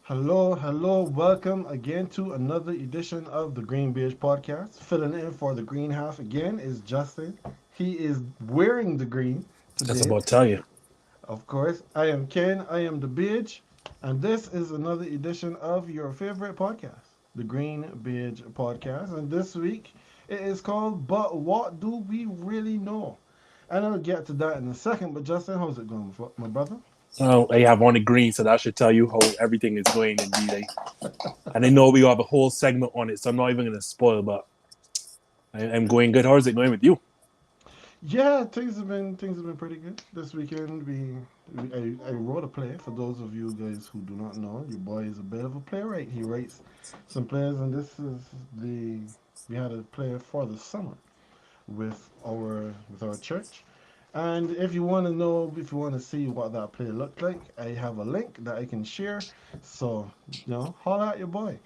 Hello, hello, welcome again to another edition of the GreenBaje podcast. Filling in for the green half again is Justin. He is wearing the green That's today. about to tell you. Of course, I am Ken, I am the Beige, and this is another edition of your favorite podcast, the Green Beige podcast. And this week it is called But What Do We Really Know? And I'll get to that in a second, but Justin, how's it going, my brother? I have on the green, so that should tell you how everything is going indeed. And I know we have a whole segment on it, so I'm not even going to spoil, but I'm going good. How is it going with you? Yeah, things have been pretty good this weekend. I wrote a play for those of you guys who do not know. Your boy is a bit of a playwright. He writes some plays, and this is the we had a play for the summer with our church. And if you want to know, if you want to see what that play looked like, I have a link that I can share. So holla at your boy.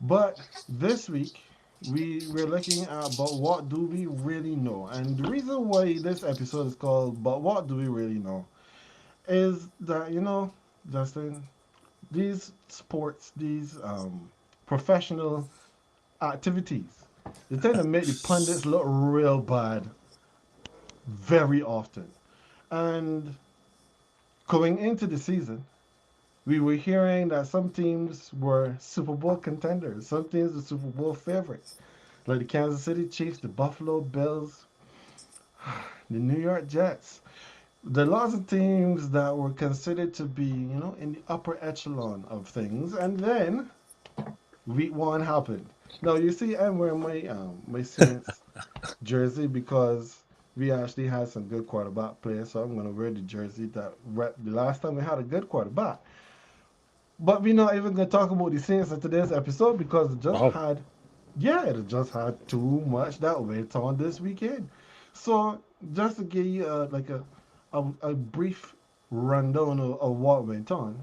But this week we're looking at but what do we really know? And the reason why this episode is called But What Do We Really Know is that Justin, these sports, these professional activities, they tend to make the pundits look real bad very often. And going into the season, we were hearing that some teams were Super Bowl contenders, some teams were Super Bowl favorites, like the Kansas City Chiefs, the Buffalo Bills, the New York Jets. There are lots of teams that were considered to be, in the upper echelon of things. And then week one happened. Now you see, I'm wearing my Saints jersey because we actually had some good quarterback players. So I'm gonna wear the jersey that the last time we had a good quarterback. But we're not even gonna talk about the Saints in today's episode because Wow. it just had too much that went on this weekend. So just to give you a brief rundown of what went on,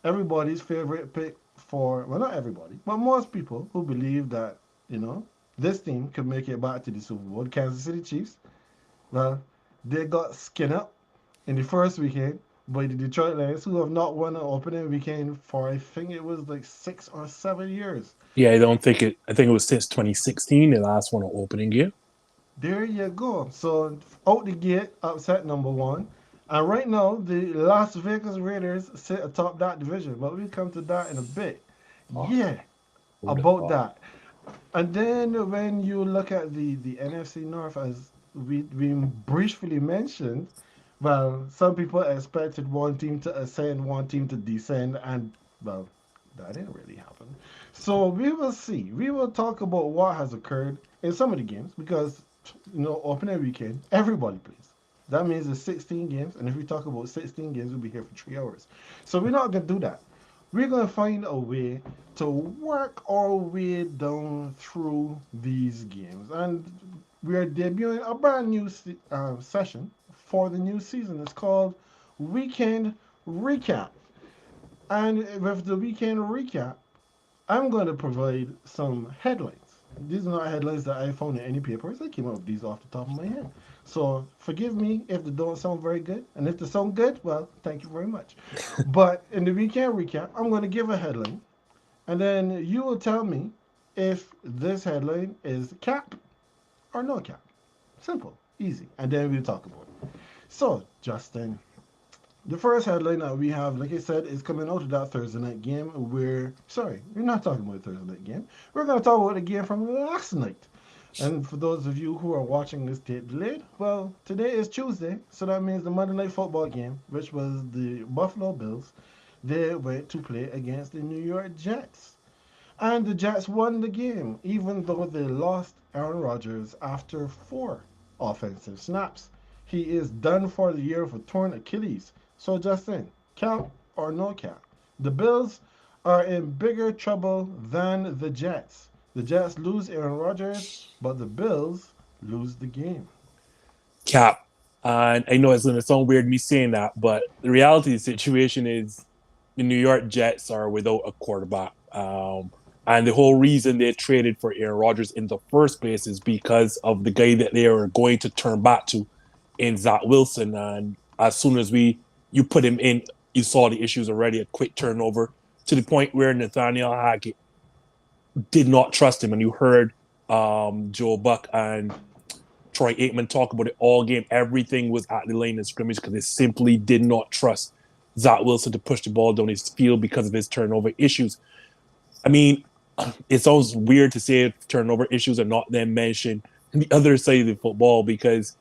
everybody's favorite pick for, well, not everybody, but most people who believe that you know this team could make it back to the Super Bowl, the Kansas City Chiefs. Well, they got skin up in the first weekend by the Detroit Lions, who have not won an opening weekend for, I think it was like 6 or 7 years. Yeah, I think it was since 2016, the last one on opening year. There you go. So out the gate, upset number one. And right now, the Las Vegas Raiders sit atop that division. But we'll come to that in a bit. Oh, Yeah, who the about fuck? that. And then when you look at the NFC North, as we briefly mentioned, well, some people expected one team to ascend, one team to descend, and well, that didn't really happen. So we will see. We will talk about what has occurred in some of the games because opening weekend, everybody plays. That means it's 16 games, and if we talk about 16 games, we'll be here for 3 hours. So we're not gonna do that. We're gonna find a way to work our way down through these games, and we are debuting a brand new session for the new season. It's called Weekend Recap. And with the weekend recap, I'm going to provide some headlines. These are not headlines that I found in any papers. I came up with these off the top of my head. So forgive me if they don't sound very good. And if they sound good, well, thank you very much. But in the weekend recap, I'm going to give a headline. And then you will tell me if this headline is cap or no cap. Simple, easy. And then we'll talk about it. So, Justin, the first headline that we have, like I said, is coming out of that Thursday night game. Sorry, we're not talking about the Thursday night game. We're going to talk about the game from last night. And for those of you who are watching this tape delayed, well, today is Tuesday, so that means the Monday Night Football game, which was the Buffalo Bills, they went to play against the New York Jets. And the Jets won the game, even though they lost Aaron Rodgers after 4 offensive snaps. He is done for the year with a torn Achilles. So, Justin, cap or no cap? The Bills are in bigger trouble than the Jets. The Jets lose Aaron Rodgers, but the Bills lose the game. Cap. And I know it's going to sound weird me saying that, but the reality of the situation is the New York Jets are without a quarterback. And the whole reason they traded for Aaron Rodgers in the first place is because of the guy that they are going to turn back to in Zach Wilson. And as soon as you put him in, you saw the issues already. A quick turnover, to the point where Nathaniel Hackett did not trust him. And you heard Joe Buck and Troy Aikman talk about it all game. Everything was at the line of scrimmage because they simply did not trust Zach Wilson to push the ball down his field because of his turnover issues. I mean, it sounds weird to say turnover issues are not then mentioned on the other side of the football because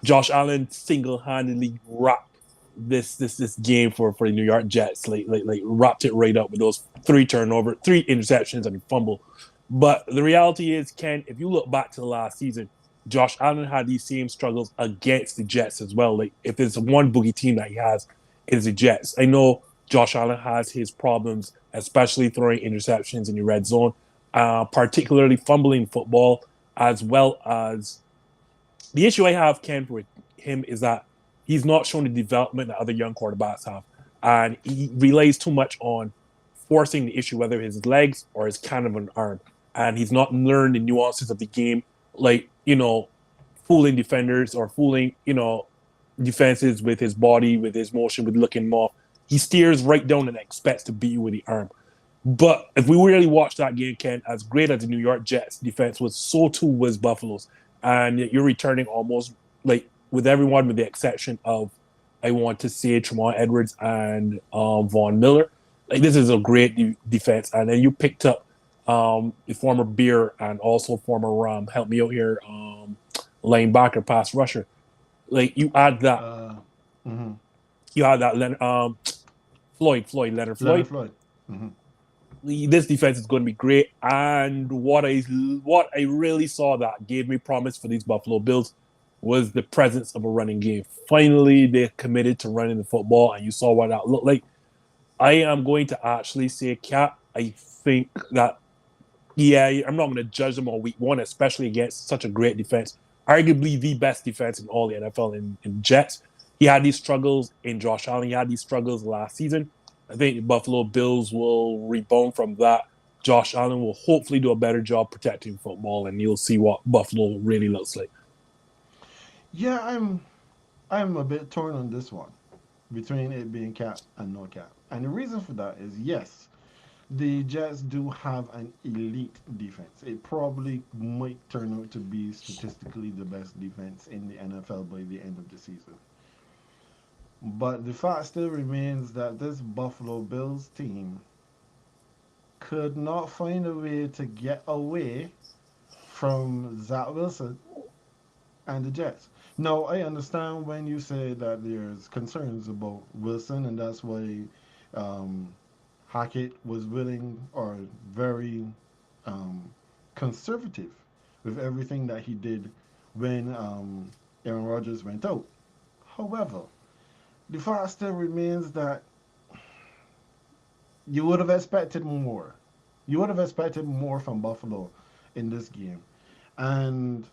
Josh Allen single-handedly wrapped this game for the New York Jets, like wrapped it right up with those three interceptions and a fumble. But the reality is, Ken, if you look back to the last season, Josh Allen had these same struggles against the Jets as well. Like if there's one boogie team that he has, it's the Jets. I know Josh Allen has his problems, especially throwing interceptions in the red zone, particularly fumbling football, as well as the issue I have, Ken, with him is that he's not shown the development that other young quarterbacks have. And he relies too much on forcing the issue, whether his legs or his kind of an arm. And he's not learned the nuances of the game, like, fooling defenders or fooling, defenses with his body, with his motion, with looking him off. He steers right down and expects to beat you with the arm. But if we really watch that game, Ken, as great as the New York Jets defense was, so too was Buffalo's. And you're returning almost like with everyone, with the exception of, I want to say, Tremont Edwards and Von Miller. Like this is a great defense. And then you picked up the former Beer and also former help me out here, linebacker, pass rusher. Like you add that, Mm-hmm. you add that Leonard Leonard Floyd. Floyd. Mm-hmm. This defense is going to be great. And what I really saw that gave me promise for these Buffalo Bills was the presence of a running game. Finally, they committed to running the football, and you saw what that looked like. I am going to actually say, Cat, I think that, yeah, I'm not going to judge them on week one, especially against such a great defense. Arguably the best defense in all the NFL in Jets. He had these struggles in Josh Allen. He had these struggles last season. I think the Buffalo Bills will rebound from that. Josh Allen will hopefully do a better job protecting football, and you'll see what Buffalo really looks like. Yeah, I'm a bit torn on this one between it being cap and no cap. And the reason for that is yes, the Jets do have an elite defense. It probably might turn out to be statistically the best defense in the NFL by the end of the season. But the fact still remains that this Buffalo Bills team could not find a way to get away from Zach Wilson and the Jets. Now, I understand when you say that there's concerns about Wilson, and that's why um, Hackett was willing or very um, conservative with everything that he did when Aaron Rodgers went out. However, the fact still remains that you would have expected more. You would have expected more from Buffalo in this game. And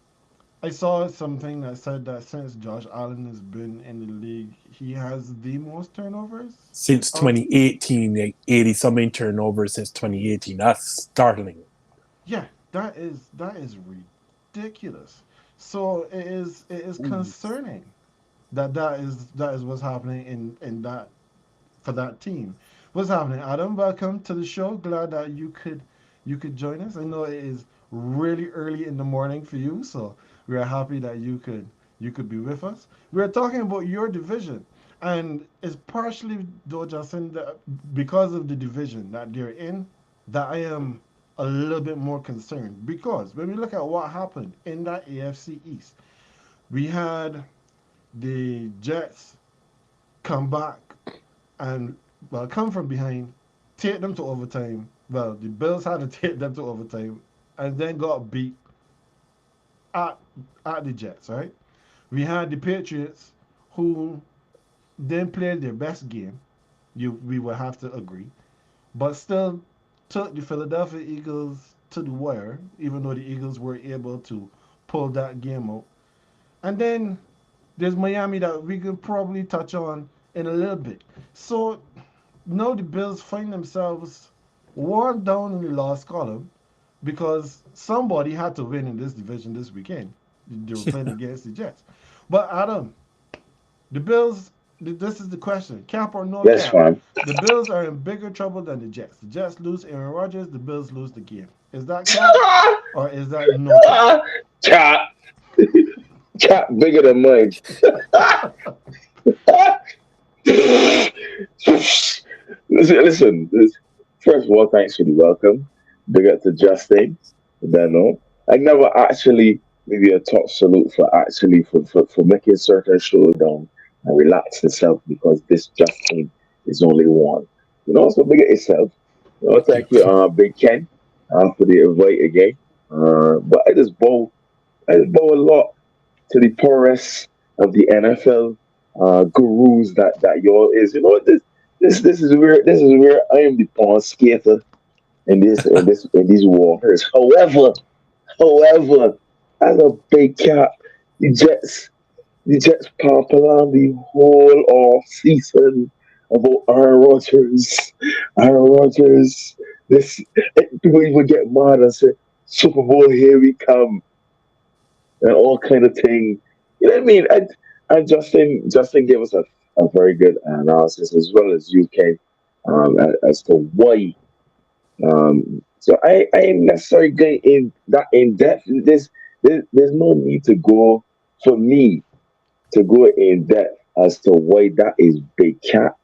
I saw something that said that since Josh Allen has been in the league, he has the most turnovers. Since Out, 2018, like 80 something turnovers since 2018. That's startling. yeah, that is ridiculous. So it is Ooh. concerning that is what's happening in that for that team. What's happening, Adam? Welcome to the show. Glad that you could join us. I know it is really early in the morning for you, so we are happy that you could be with us. We are talking about your division, and it's partially though, Justin, that because of the division that they're in, that I am a little bit more concerned. Because when we look at what happened in that AFC East, we had the Jets come back and well come from behind, take them to overtime. Well, the Bills had to take them to overtime, and then got beat at at the Jets. Right? We had the Patriots who didn't play their best game. We would have to agree, but still took the Philadelphia Eagles to the wire, even though the Eagles were able to pull that game out. And then there's Miami that we could probably touch on in a little bit. So now the Bills find themselves one down in the lost column because somebody had to win in this division this weekend. They were playing against the Jets. But Adam, the Bills This is the question: cap or no Yes, cap? fam. The Bills are in bigger trouble than the Jets. The Jets lose Aaron Rodgers. The Bills lose the game. Is that cap or is that no cap? Cap, cap bigger than mine. Listen. First of all, thanks for the welcome. Big up to Justin. Dano. I never actually maybe a top salute for actually for making certain show down and relax yourself because this Justin is only one. So big up yourself. Thank you. Thank you, Big Ken, for the invite again. But I just bow a lot to the poorest of the NFL gurus that y'all is. This is where I am the pawn skater in these waters. However, as a big cap, the Jets pop around the whole off season about Aaron Rodgers. Aaron Rodgers. This people even get mad and say Super Bowl here we come and all kind of thing. You know what I mean? And Justin gave us a very good analysis as well as you can as to why. So I ain't necessarily going in that in depth. There's no need to go for me to go in depth as to why that is big cat.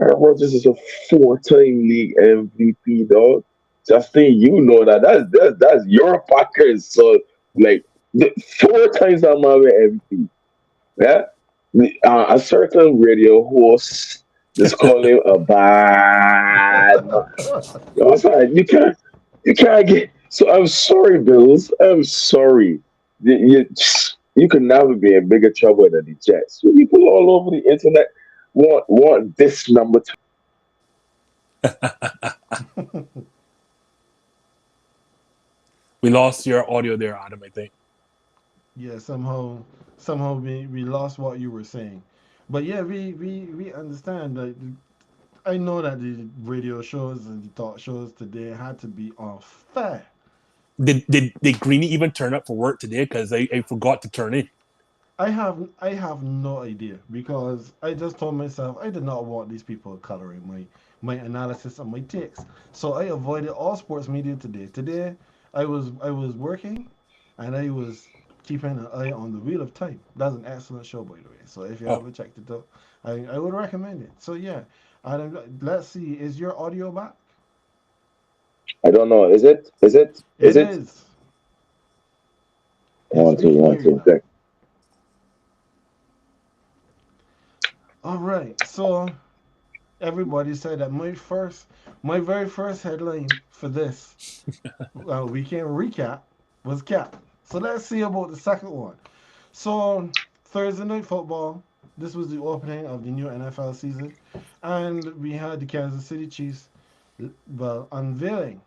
Aaron Rodgers is a four-time league MVP, dog. Justin, you know that's your Packers. So like four times I'm MVP. Yeah, a certain radio host just call him a bad man. You know what I'm saying? You can't get. So I'm sorry, Bills. I'm sorry. You could never be in bigger trouble than the Jets. People all over the internet want this number to. We lost your audio there, Adam, I think. Yeah, somehow we lost what you were saying, but yeah, we understand that. I know that the radio shows and the talk shows today had to be on fair. Did Greeny even turn up for work today? Because I forgot to turn in. I have no idea because I just told myself I did not want these people coloring my analysis and my takes. So I avoided all sports media today. Today I was working and I was keeping an eye on the Wheel of Time. That's an excellent show, by the way. So if you Oh, haven't checked it out, I would recommend it. So yeah, Adam, let's see. Is your audio back? I don't know. Is it? Is it? Is It it? is. Yes, One, we two, can one, hear you two. now. Check. All right. So everybody said that my very first headline for this weekend recap was cap. So let's see about the second one. So Thursday night football. This was the opening of the new NFL season, and we had the Kansas City Chiefs, well, unveiling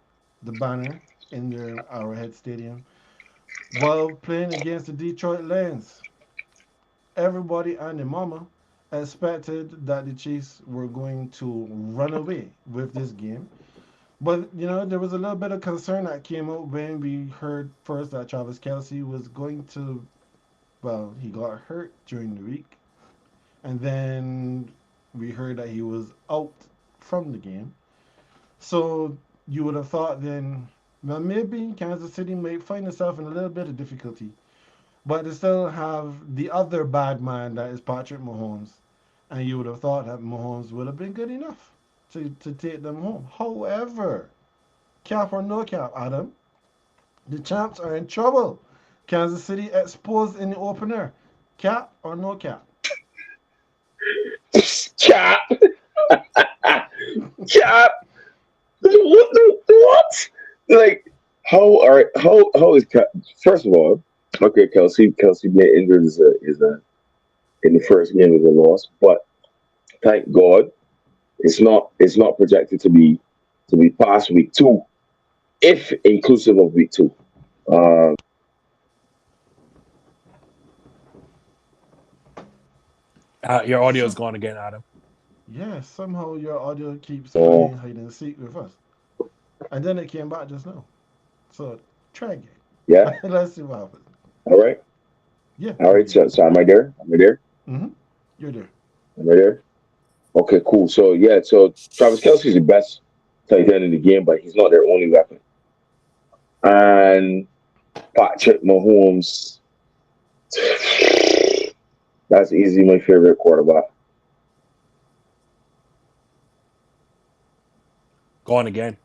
the banner in their Arrowhead Stadium while playing against the Detroit Lions. Everybody and their mama expected that the Chiefs were going to run away with this game. But there was a little bit of concern that came up when we heard first that Travis Kelsey was going to, well, he got hurt during the week, and then we heard that he was out from the game. So you would have thought then, well, maybe Kansas City may find itself in a little bit of difficulty, but they still have the other bad man that is Patrick Mahomes, and you would have thought that Mahomes would have been good enough to take them home. However, cap or no cap, Adam, the champs are in trouble. Kansas City exposed in the opener. Cap or no cap? Chop, chop. What? Like, how is first of all, okay, Kelsey being injured is a in the first game is a loss, but thank God it's not projected to be past week two, if inclusive of week two. Um, your audio is So, gone again, Adam. yeah, somehow your audio keeps uh, playing hide and seek with us. And then it came back just now. So, try again. yeah, Let's see what happens. all right, Yeah, all there we right. go. So am I there? Am I there? Mm-hmm. You're there. Am I there? Okay, cool. So yeah, so Travis Kelsey is the best tight end in the game, but he's not their only weapon. And Patrick Mahomes, that's easily my favorite quarterback. Gone again.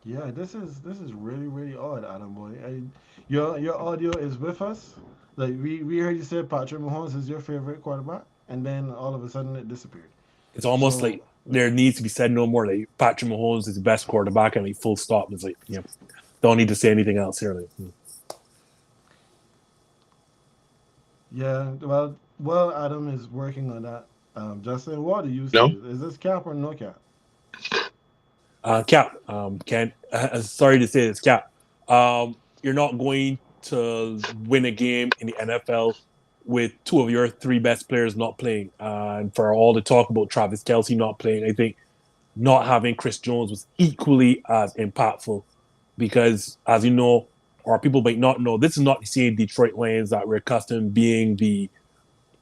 Yeah, this is really really odd, Adam boy. Your audio is with us. Like we heard you say Patrick Mahomes is your favorite quarterback, and then all of a sudden it disappeared. It's almost So like there needs to be said no more. Like Patrick Mahomes is the best quarterback, and like full stop. It's like, don't need to say anything else here. Like, yeah, well, Adam is working on that. Justin, what do you say? No? Is this cap or no cap? Cap, Ken, sorry to say this, Cap. You're not going to win a game in the NFL with two of your three best players not playing. And for all the talk about Travis Kelsey not playing, I think not having Chris Jones was equally as impactful because, as you know, or people might not know, this is not the same Detroit Lions that we're accustomed being the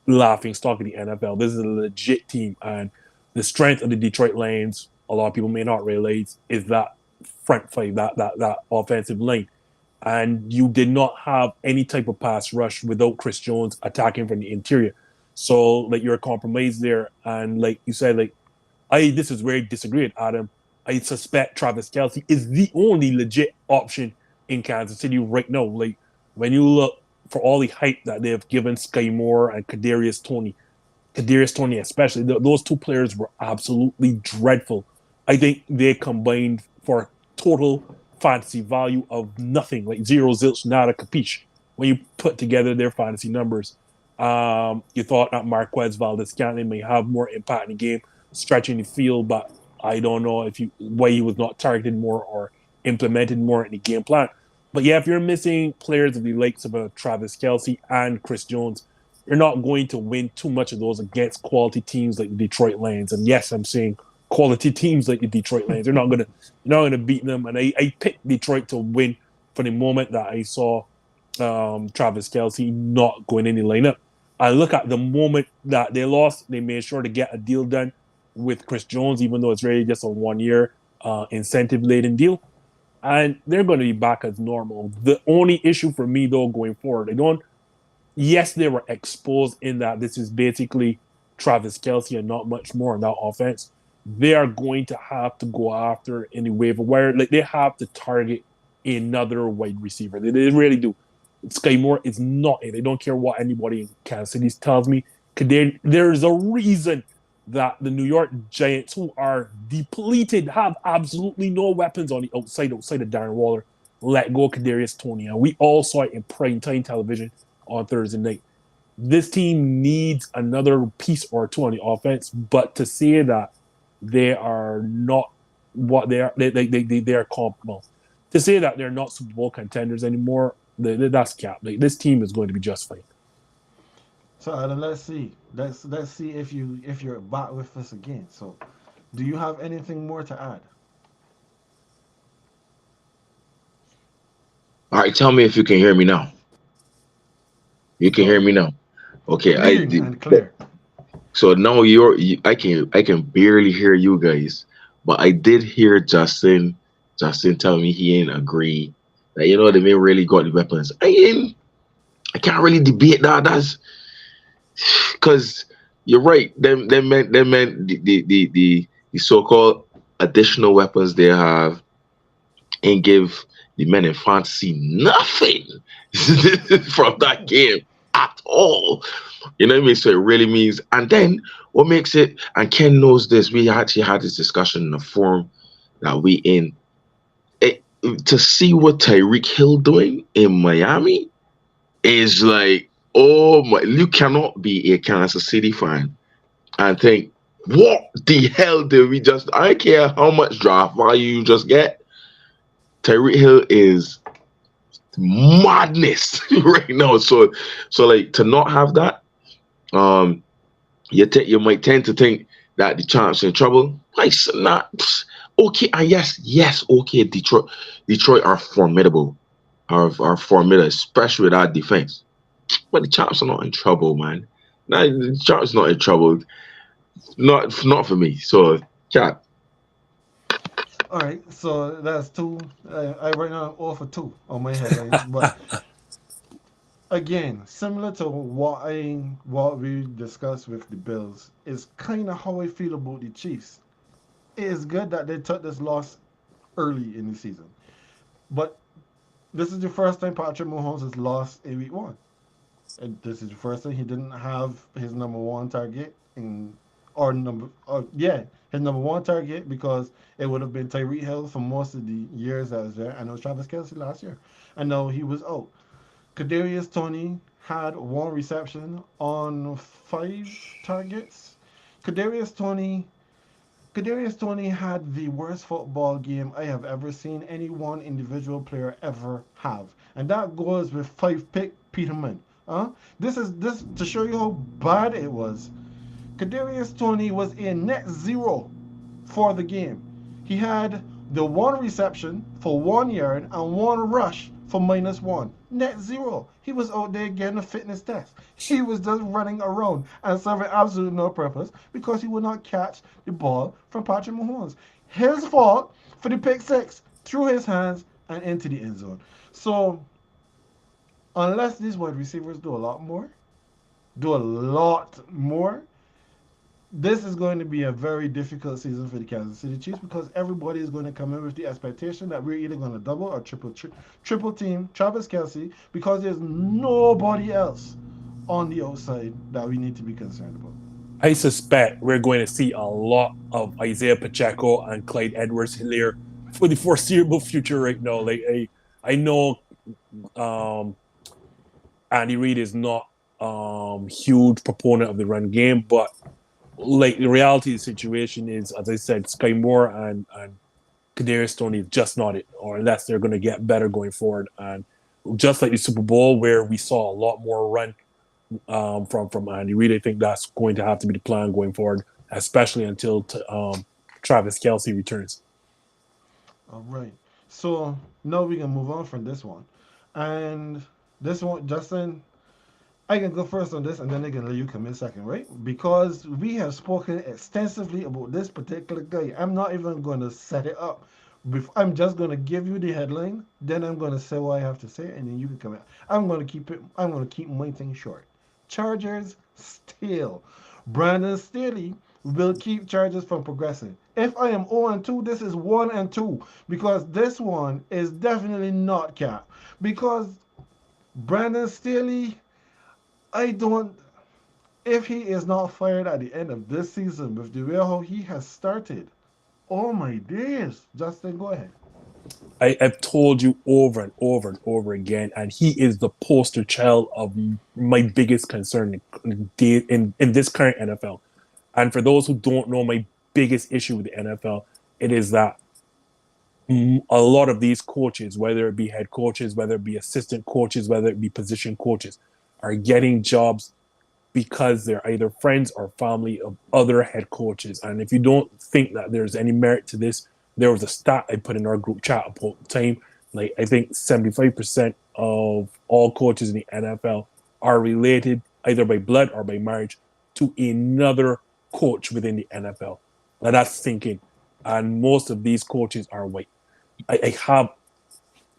laughing stock of the NFL. This is a legit team, and the strength of the Detroit Lions, a lot of people may not realize, is that front five, that offensive line. And you did not have any type of pass rush without Chris Jones attacking from the interior. So like you're compromised there, and like you said, like this is where I disagree with Adam. I suspect Travis Kelsey is the only legit option in Kansas City right now. Like when you look for all the hype that they've given Sky Moore and Kadarius Tony especially, those two players were absolutely dreadful. I think they combined for total fantasy value of nothing, like zero zilch, nada capiche. When you put together their fantasy numbers, you thought that Marquez Valdez-Scantling may have more impact in the game, stretching the field, but I don't know why he was not targeted more or implemented more in the game plan. But yeah, if you're missing players of the likes of Travis Kelsey and Chris Jones, you're not going to win too much of those against quality teams like the Detroit Lions. And yes, I'm saying quality teams like the Detroit Lions. You're not gonna beat them. And I picked Detroit to win for the moment that I saw Travis Kelsey not going in the lineup. I look at the moment that they lost, they made sure to get a deal done with Chris Jones, even though it's really just a 1 year incentive laden deal. And they're going to be back as normal. The only issue for me, though, going forward, yes, they were exposed in that this is basically Travis Kelsey and not much more in that offense. They are going to have to go after any waiver wire. Like they have to target another wide receiver. They really do. Sky Moore is not it. They don't care what anybody in Kansas City tells me. There's a reason that the New York Giants, who are depleted, have absolutely no weapons on the outside of Darren Waller, let go of Kadarius Toney. And we all saw it in primetime television on Thursday night. This team needs another piece or two on the offense, but to say that they are not what they are, they are comparable. To say that they're not Super Bowl contenders anymore, that's cap. Like, this team is going to be just fine. So Adam, let's see. Let's see if you're back with us again. So, do you have anything more to add? All right, tell me if you can hear me now. You can hear me now. Okay, Clear and clear. So now I can barely hear you guys, but I did hear Justin tell me he ain't agree that they may really got the weapons. I can't really debate that. That's because you're right. They meant the so-called additional weapons they have and give the men in fantasy nothing from that game at all. You know what I mean? So it really means, and then what makes it, and Ken knows this, we actually had this discussion in the forum that we in, to see what Tyreek Hill doing in Miami is like, oh my, you cannot be a Kansas City fan and think, what the hell did we just, I don't care how much draft value you just get, Tyreek Hill is madness right now. So like to not have that, you might tend to think that the champs in trouble. Like not okay, and yes, okay. Detroit are formidable, are formidable, especially with our defense. But the champs are not in trouble, man. Nah, the champs not in trouble. Not for me. So, Cap. All right, so that's two. I right now I'm all for two on my headlines, but again, similar to what we discussed with the Bills, is kind of how I feel about the Chiefs. It is good that they took this loss early in the season, but this is the first time Patrick Mahomes has lost in week one. And this is the first time he didn't have his number one target in his number one target because it would have been Tyreek Hill for most of the years that was there. I know Travis Kelsey last year. I know he was out. Kadarius Toney had one reception on five targets. Kadarius Toney Kadarius Toney had the worst football game I have ever seen any one individual player ever have, and that goes with five pick Peterman. This to show you how bad it was. Kadarius Toney was in net zero for the game. He had the one reception for 1 yard and one rush for -1. Net zero. He was out there getting a fitness test. He was just running around and serving absolutely no purpose because he would not catch the ball from Patrick Mahomes. His fault for the pick six through his hands and into the end zone. So unless these wide receivers do a lot more, this is going to be a very difficult season for the Kansas City Chiefs because everybody is going to come in with the expectation that we're either going to double or triple team Travis Kelsey because there's nobody else on the outside that we need to be concerned about. I suspect we're going to see a lot of Isaiah Pacheco and Clyde Edwards-Helaire for the foreseeable future right now. I know Andy Reid is not huge proponent of the run game, but like the reality of the situation is, as I said, Sky Moore and Kadarius Toney just not it, or unless they're going to get better going forward. And just like the Super Bowl, where we saw a lot more run from Andy Reid, I think that's going to have to be the plan going forward, especially until Travis Kelsey returns. All right. So now we can move on from this one. And this one, Justin, I can go first on this and then I can let you come in second, right? Because we have spoken extensively about this particular guy. I'm not even going to set it up. I'm just going to give you the headline, then I'm going to say what I have to say, and then you can come in. I'm going to keep my thing short. Chargers still. Brandon Staley will keep Chargers from progressing. If I am 0-2, this is 1-2 because this one is definitely not cap. Because Brandon Staley, I don't. If he is not fired at the end of this season with the way how he has started, oh my days! Justin, go ahead. I've told you over and over and over again, and he is the poster child of my biggest concern in this current NFL. And for those who don't know, my biggest issue with the NFL, it is that a lot of these coaches, whether it be head coaches, whether it be assistant coaches, whether it be position coaches, are getting jobs because they're either friends or family of other head coaches. And if you don't think that there's any merit to this, there was a stat I put in our group chat about the time. Like, I think 75% of all coaches in the NFL are related either by blood or by marriage to another coach within the NFL. Now that's thinking. And most of these coaches are white. I have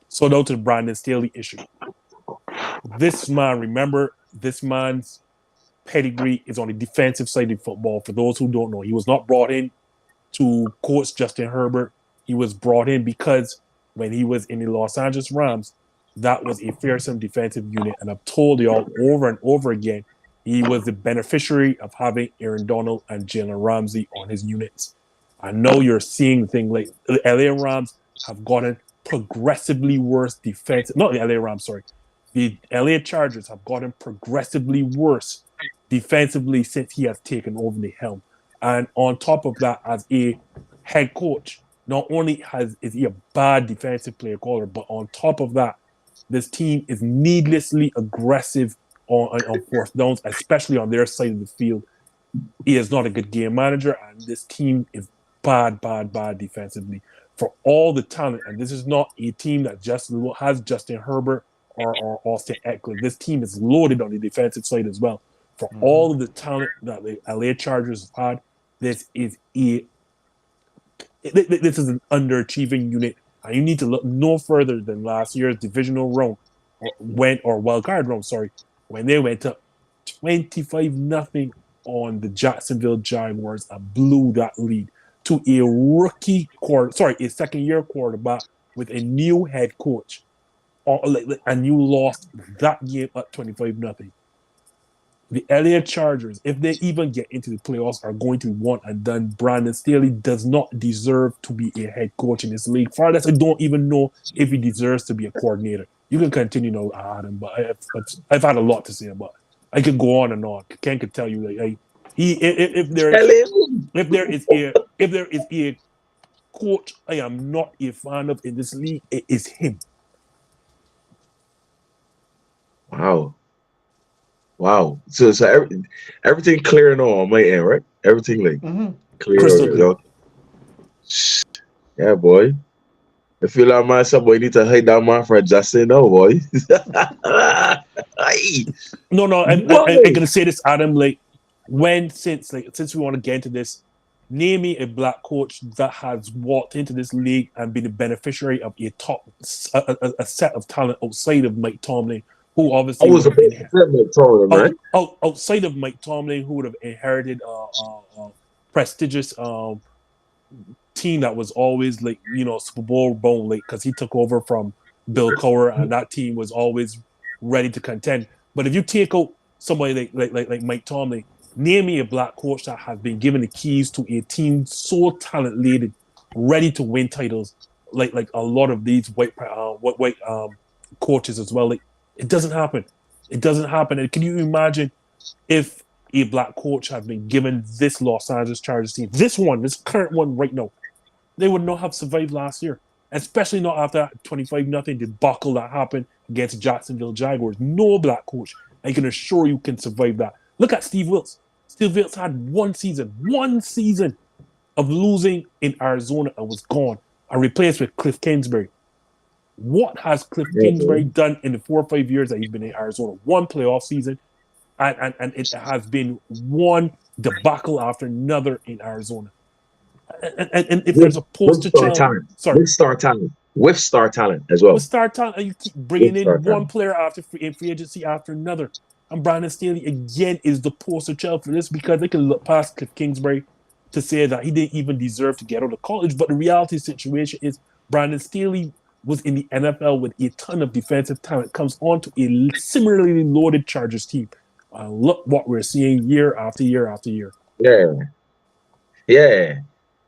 sold out to the Brandon Staley issue. This man, remember, this man's pedigree is on the defensive side of football. For those who don't know, he was not brought in to coach Justin Herbert. He was brought in because when he was in the Los Angeles Rams, that was a fearsome defensive unit. And I've told y'all over and over again, he was the beneficiary of having Aaron Donald and Jalen Ramsey on his units. I know you're seeing the thing like the LA Rams have gotten progressively worse defense. Not the LA Rams, sorry. The LA Chargers have gotten progressively worse defensively since he has taken over the helm. And on top of that, as a head coach, not only is he a bad defensive player caller, but on top of that, this team is needlessly aggressive on fourth downs, especially on their side of the field. He is not a good game manager, and this team is bad defensively. For all the talent, and this is not a team that just has Justin Herbert or Austin Eckler. This team is loaded on the defensive side as well. For all of the talent that the LA Chargers have had, this is this is an underachieving unit, and you need to look no further than last year's divisional round or wild card round. Sorry, when they went up 25-0 on the Jacksonville Jaguars and blew that lead to a second-year quarterback with a new head coach, and you lost that game at 25-0. The LA Chargers, if they even get into the playoffs, are going to be one and done. Brandon Staley does not deserve to be a head coach in this league. Far as I don't even know if he deserves to be a coordinator. You can continue now, Adam, but I've had a lot to say about it. I could go on and on. Ken could tell you if there is a coach I am not a fan of in this league, it is him. Wow. So everything clear now on my end, right? Everything clear. Crystal clear. Yeah, boy. I feel like my son boy need to hide that man for Justin now, boy. No, I'm gonna say this, Adam. Since we want to get into this, name me a black coach that has walked into this league and been a beneficiary of a set of talent outside of Mike Tomlin, who obviously outside of Mike Tomlin, who would have inherited a prestigious team that was always Super Bowl bound because he took over from Bill Cowher, and that team was always ready to contend. But if you take out somebody like Mike Tomlin, name me a black coach that has been given the keys to a team so talent-laden, ready to win titles, like a lot of these white coaches as well. It doesn't happen. It doesn't happen. And can you imagine if a black coach had been given this Los Angeles Chargers team, this current one right now, they would not have survived last year, especially not after that 25-0 debacle that happened against Jacksonville Jaguars. No black coach, I can assure you, can survive that. Look at Steve Wilkes. Steve Wilkes had one season of losing in Arizona and was gone and replaced with Cliff Kingsbury. What has Cliff Kingsbury done in the 4 or 5 years that he's been in Arizona? One playoff season, and it has been one debacle after another in Arizona. And if there's a poster child, with star talent as well. With star talent, and you keep bringing in one player after free agency after another. And Brandon Staley again is the poster child for this, because they can look past Cliff Kingsbury to say that he didn't even deserve to get out of college. But the reality situation is Brandon Staley was in the NFL with a ton of defensive talent, comes onto a similarly loaded Chargers team. Look what we're seeing year after year after year. Yeah.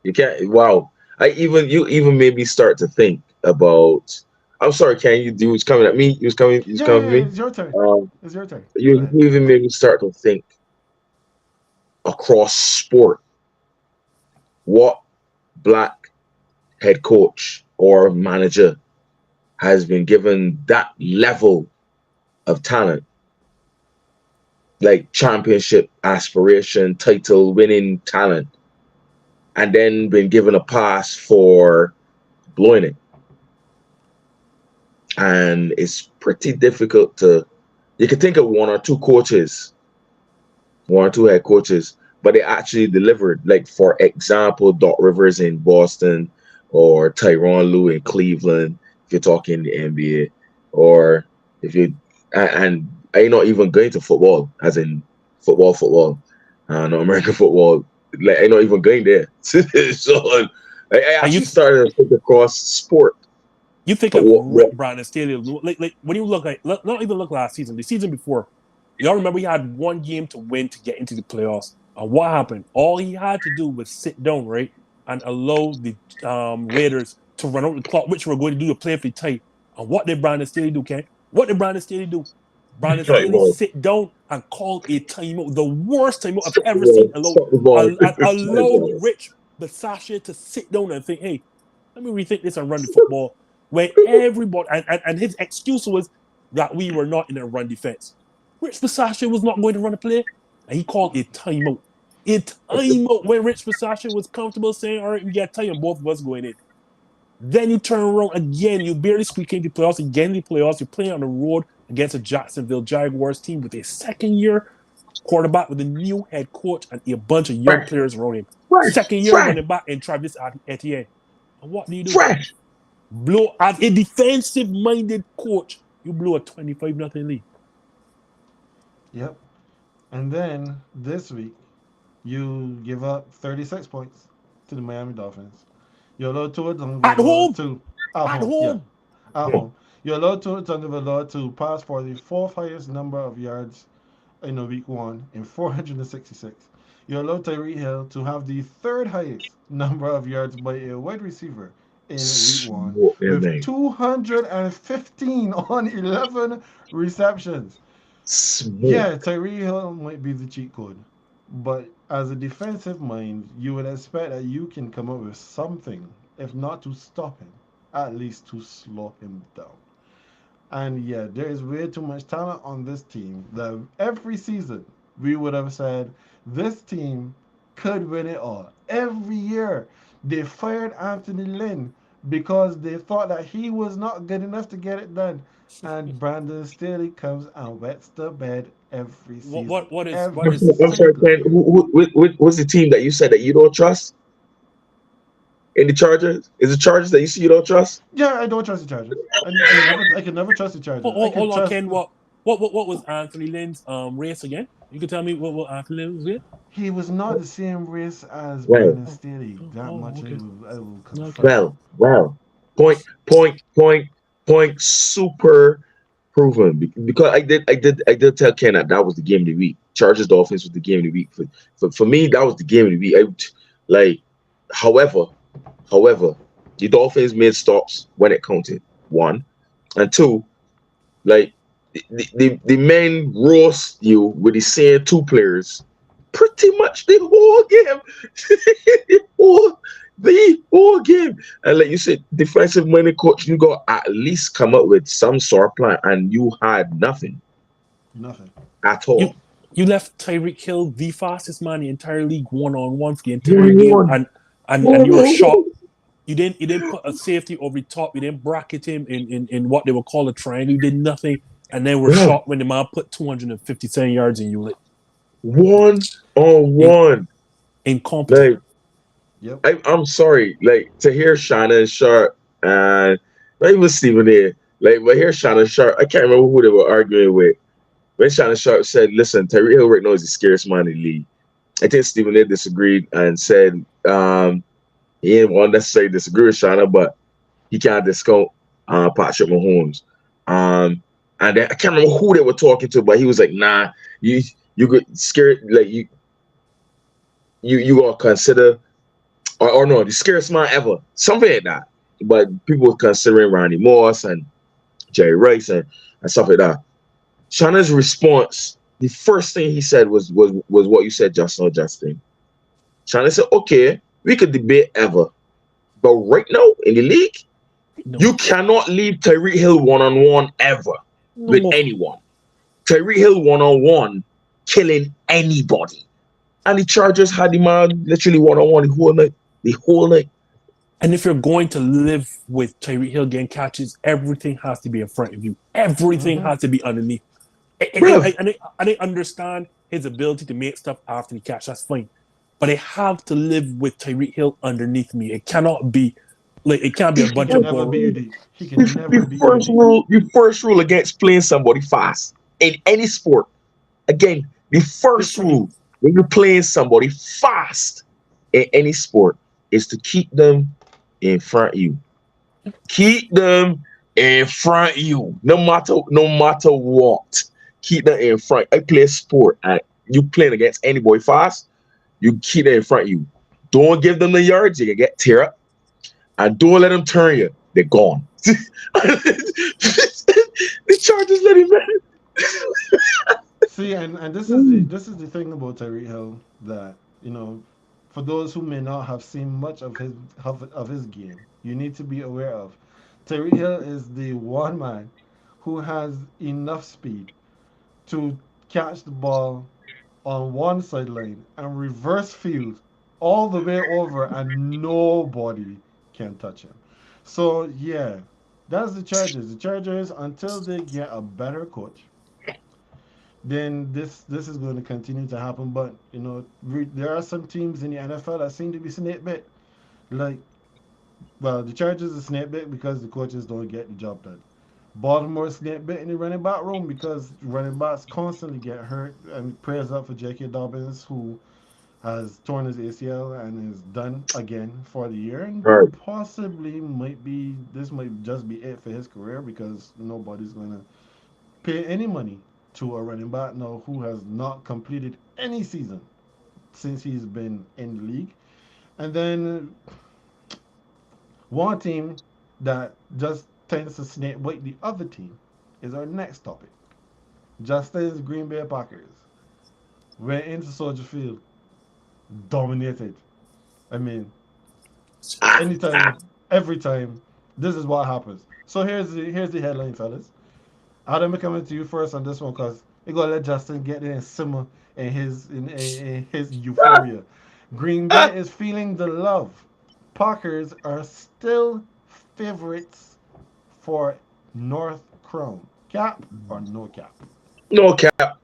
You can't. Wow. You even made me start to think about. I'm sorry, Ken. You was coming at me. You was coming. You was coming at me. It's your turn. It's your turn. You even made me start to think across sport. What black head coach or manager has been given that level of talent, like championship aspiration, title winning talent, and then been given a pass for blowing it? And it's pretty difficult you can think of one or two head coaches, but they actually delivered. Like, for example, Doc Rivers in Boston, or Tyronn Lue in Cleveland, if you're talking the NBA, or if you, and I'm not even going to football, as in football, not American football. Like, I'm not even going there. So I actually started to think across sport. You think of Brandon Staley, like when you look not even look last season, the season before. Y'all remember he had one game to win to get into the playoffs. And what happened? All he had to do was sit down, right, and allow the Raiders to run out the clock, which we're going to do to play for the tie. And what did Brandon Staley do, Ken? What did Brandon Staley do? Brandon Staley sit down and call a timeout, the worst timeout I've ever seen. Allowed Rich Bisaccia to sit down and think, hey, let me rethink this and run the football. When everybody, and his excuse was that we were not in a run defense. Rich Bisaccia was not going to run a play, and he called a timeout. A timeout when Rich Bisaccia was comfortable saying, all right, we got time, and both of us going in. Then you turn around again, you barely squeak into the playoffs, you're playing on the road against a Jacksonville Jaguars team with a second-year quarterback with a new head coach and a bunch of young Fresh, players around him. fresh, Second year fresh, running back in Travis Etienne. And what do? fresh. Blow as a defensive-minded coach, you blow a 25-0 lead. Yep. And then this week, you give up 36 points to the Miami Dolphins. You're allowed to At home. to at At home. Yeah, home. at home. You're allowed to pass for the fourth highest number of yards in a week one in 466. You're allowed Tyreek Hill to have the third highest number of yards by a wide receiver in week one Smoke them, with man. 215 on 11 receptions. Smoke. Yeah, Tyreek Hill might be the cheat code, but as a defensive mind, you would expect that you can come up with something, if not to stop him, at least to slow him down. And yeah, there is way too much talent on this team that every season we would have said this team could win it all. Every year they fired Anthony Lynn because they thought that he was not good enough to get it done. And Brandon Staley comes and wets the bed every What season. what what is what Every is I'm sorry, single Ken. year. What's the team that you said that you don't trust in the Chargers? Is it Chargers that you see you don't trust? Yeah, I don't trust the Chargers. I can never trust the Chargers. I can hold on, trust Ken. What was Anthony Lynn's race again? You can tell me what Anthony Lynn was with? he was not the same race as Well, Brandon Staley. That much Okay. I will Okay. confirm. well. Point, point, point, point. Super proven because I did tell Ken that was the game of the week. Chargers Dolphins was the game of the week for me. That was the game of the week. Like, however, however, the Dolphins made stops when it counted. One and two, like the men roast you with the same two players pretty much the whole game. the whole game. And like you said, defensive minded coach, you got at least come up with some sort of plan, and you had nothing Nothing. at You all. you left Tyreek Hill the fastest man in the entire league one-on-one for the entire game, One, and you were one, shocked. You didn't put a safety over the top. You didn't bracket him in what they would call a triangle. You did nothing, and then we're one, shocked when the man put 257 yards in you. Like, one on in, one. incompetent. Like Yep. I'm sorry, like to hear Shannon Sharp and not even Stephen A. Like, but hear Shannon Sharp. I can't remember who they were arguing with. When Shannon Sharp said, "Listen, Tyreek Hill right now is the scariest man in the league." I think Stephen A. disagreed and said he didn't want to necessarily disagree with Shannon, but he can't discount Patrick Mahomes. And then, I can't remember who they were talking to, but he was like, "Nah, you get scared, like you gonna consider or no, the scariest man ever, something like that." But people were considering Randy Moss and Jerry Rice and stuff like that. Shannon's response, the first thing he said was what you said just now, Justin. Shannon said, "Okay, we could debate ever, but right now in the league, No, you cannot leave Tyreek Hill one on one ever with no. anyone. Tyreek Hill one on one, killing anybody." And the Chargers had the man literally one on one the whole night. The whole night. And if you're going to live with Tyreek Hill getting catches, everything has to be in front of you. Everything Mm-hmm. has to be underneath. Bro, I understand his ability to make stuff after the catch. That's fine. But I have to live with Tyreek Hill underneath me. It cannot be like it can't be a He bunch can of never ball. beat you deep. He can never beat you deep. the first rule against playing somebody fast in any sport. Again, the first rule when you're playing somebody fast in any sport is to keep them in front of you. Keep them in front of you. No matter what. Keep them in front. I play sport and you playing against anybody fast, you keep them in front of you. Don't give them the yards, you can get tear up. And don't let them turn you. They're gone. The Chargers let him man. See, and this is the thing about Tyreek Hill that for those who may not have seen much of his game, you need to be aware of. Tyreek Hill is the one man who has enough speed to catch the ball on one sideline and reverse field all the way over, and nobody can touch him. So yeah, that's the Chargers. The Chargers, until they get a better coach, then this is going to continue to happen. But there are some teams in the NFL that seem to be snake bit. Like, well, the Chargers are snake bit because the coaches don't get the job done. Baltimore snake bit in the running back room because running backs constantly get hurt. And prayers up for J.K. Dobbins, who has torn his ACL and is done again for the year, and Right. possibly this might just be it for his career because nobody's gonna pay any money to a running back now who has not completed any season since he's been in the league. And then one team that just tends to snake bite the other team is our next topic. Justin's Green Bay Packers went into Soldier Field, dominated. I mean, anytime, every time, this is what happens. So here's the headline, fellas. Adam, I'm coming to you first on this one because we gotta let Justin get in and simmer in his euphoria. Green Bay is feeling the love. Packers are still favorites for North Crown. Cap or no cap? No cap,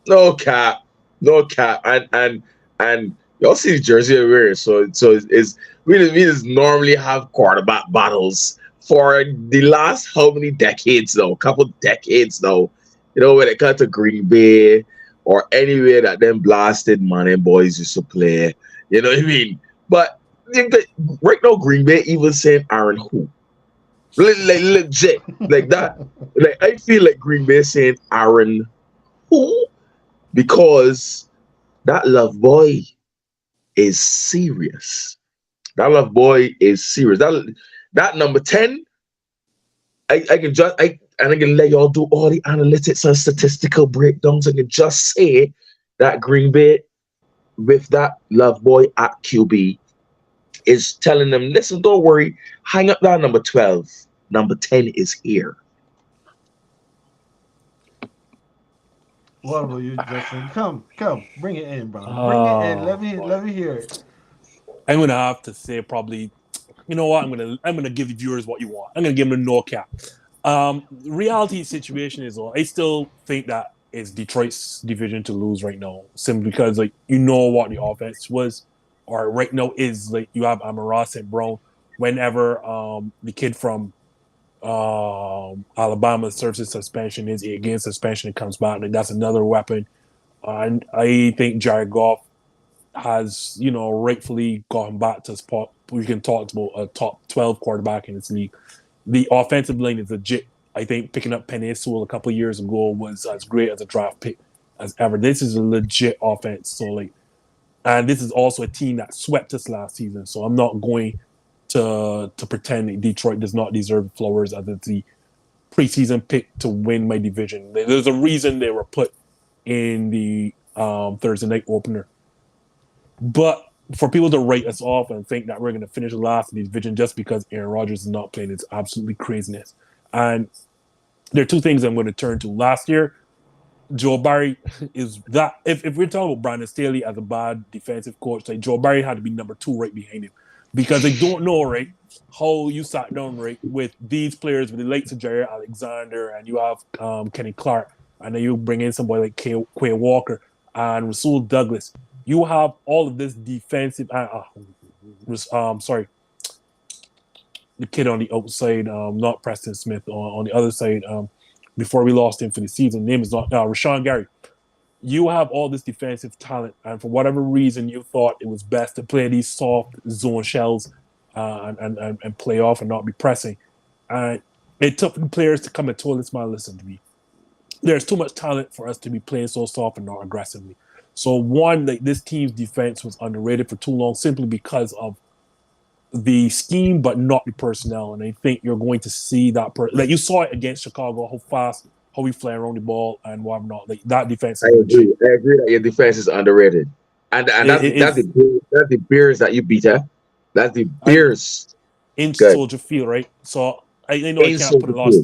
no cap, no cap, and y'all see the jersey I wear. So it's we just normally have quarterback battles for the last how many decades though? Couple decades though. When it comes to Green Bay or anywhere that them blasted money boys used to play. You know what I mean? But right now, Green Bay even saying Aaron who. Like legit, like that. Like I feel like Green Bay saying Aaron who because that love boy is serious. That love boy is serious. That number 10, I can just I can let y'all do all the analytics and statistical breakdowns. I can just say that Green Bay with that love boy at QB is telling them, listen, don't worry, hang up that number 12. Number 10 is here. What about you, Justin? Come, bring it in, bro. Bring it in. Oh, boy. Let me hear it. I'm gonna have to say probably. You know what? I'm gonna give the viewers what you want. I'm gonna give them a no cap. Reality situation is, I still think that it's Detroit's division to lose right now, simply because like what the offense was, or right now is like you have Amon and Brown. Whenever the kid from Alabama serves his suspension, is against suspension, and comes back, like that's another weapon. And I think Jared Goff has, rightfully gotten back to spot. We can talk about a top 12 quarterback in this league. The offensive line is legit. I think picking up Penei Sewell a couple of years ago was as great as a draft pick as ever. This is a legit offense. So like, and this is also a team that swept us last season. So I'm not going to pretend that Detroit does not deserve flowers as the preseason pick to win my division. There's a reason they were put in the Thursday night opener. But for people to write us off and think that we're going to finish last in the division just because Aaron Rodgers is not playing, it's absolutely craziness. And there are two things I'm going to turn to. Last year, Joe Barry is that if we're talking about Brandon Staley as a bad defensive coach, like Joe Barry had to be number 2 right behind him. Because I don't know, right, how you sat down, right, with these players, with the likes of Jerry Alexander, and you have Kenny Clark, and then you bring in somebody like Quay Walker and Rasul Douglas. You have all of this defensive. Sorry, the kid on the outside, not Preston Smith, on the other side. Before we lost him for the season, name is not Rashawn Gary. You have all this defensive talent, and for whatever reason, you thought it was best to play these soft zone shells and play off and not be pressing. And it took the players to come and told us, man, listen to me. There's too much talent for us to be playing so soft and not aggressively. So one, like this team's defense was underrated for too long simply because of the scheme, but not the personnel. And I think you're going to see that. Like you saw it against Chicago, how fast, how we fly around the ball and whatnot. Like that defense I is legit. agree. I agree that your defense is underrated, and It is that's the Bears that you beat. That's the I Bears. in Good. Soldier Field, right? So I know I Ain't can't so put a lot of good.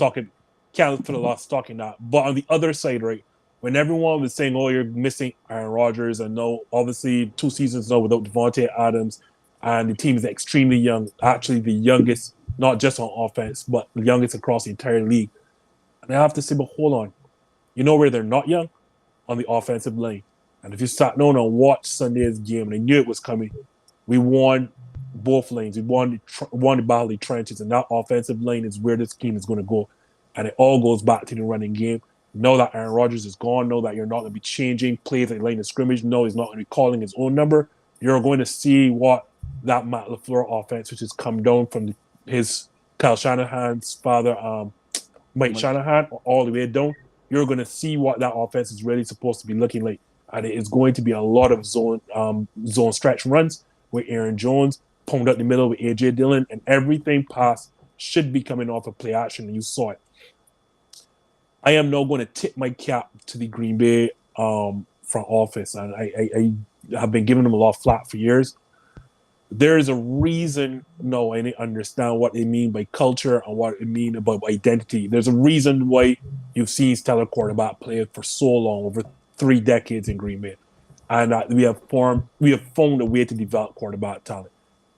stock in that. But on the other side, right, when everyone was saying, "Oh, you're missing Aaron Rodgers," and no, obviously 2 seasons now without Devontae Adams, and the team is extremely young, actually the youngest, not just on offense, but the youngest across the entire league. And I have to say, but hold on, you know where they're not young? on the offensive line. And if you sat down and watched Sunday's game, and I knew it was coming, we won both lanes. We won the battle of the trenches, and that offensive line is where this team is going to go. And it all goes back to the running game. Know that Aaron Rodgers is gone. Know that you're not going to be changing plays at the line of scrimmage. No, he's not going to be calling his own number. You're going to see what that Matt LaFleur offense, which has come down from his Kyle Shanahan's father, Mike Shanahan, all the way down. You're going to see what that offense is really supposed to be looking like. And it is going to be a lot of zone stretch runs with Aaron Jones, pwned up the middle with A.J. Dillon, and everything past should be coming off of play action, and you saw it. I am now going to tip my cap to the GreenBaje front office, and I have been giving them a lot of flack for years. There is a reason, no, I understand what they mean by culture and what it means about identity. There's a reason why you've seen stellar quarterback play for so long, over 3 decades in GreenBaje. And we have found a way to develop quarterback talent.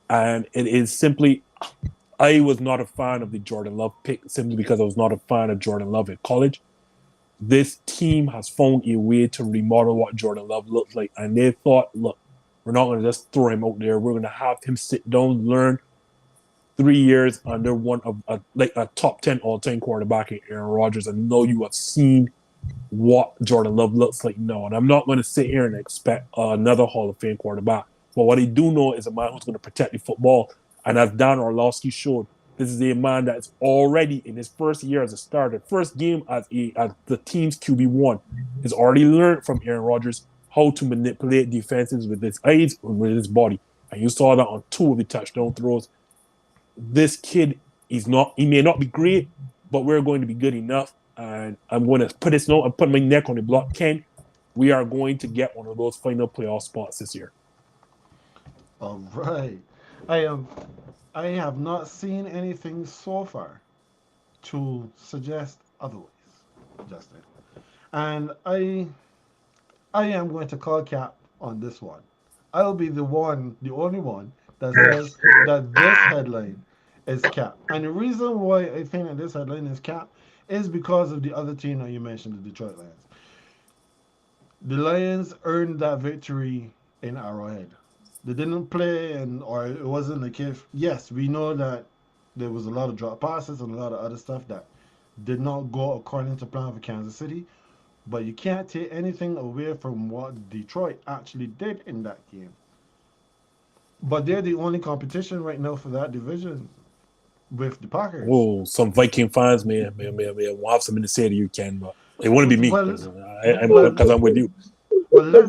And it is simply, I was not a fan of the Jordan Love pick simply because I was not a fan of Jordan Love at college. This team has found a way to remodel what Jordan Love looks like. And they thought, look, we're not going to just throw him out there. We're going to have him sit down, learn 3 years under one of a top 10 all-time quarterback in Aaron Rodgers, and know you have seen what Jordan Love looks like now. And I'm not going to sit here and expect another Hall of Fame quarterback. But what I do know is a man who's going to protect the football. And as Dan Orlovsky showed, this is a man that's already in his first year as a starter, first game as the team's QB1, has already learned from Aaron Rodgers how to manipulate defenses with his eyes and with his body. And you saw that on 2 of the touchdown throws. This kid, he may not be great, but we're going to be good enough. And I'm going to put this note and put my neck on the block. Ken, we are going to get one of those final playoff spots this year. All right. I have not seen anything so far to suggest otherwise, Justin. And I am going to call cap on this one. I'll be the only one that says that this headline is cap. And the reason why I think that this headline is cap is because of the other team that you mentioned, the Detroit Lions. The Lions earned that victory in Arrowhead. They didn't play, or it wasn't like if. Yes, we know that there was a lot of drop passes and a lot of other stuff that did not go according to plan for Kansas City. But you can't take anything away from what Detroit actually did in that game. But they're the only competition right now for that division with the Packers. Oh, some Viking fans may have something to say to you, Ken, but it wouldn't be me because I'm with you. Well, let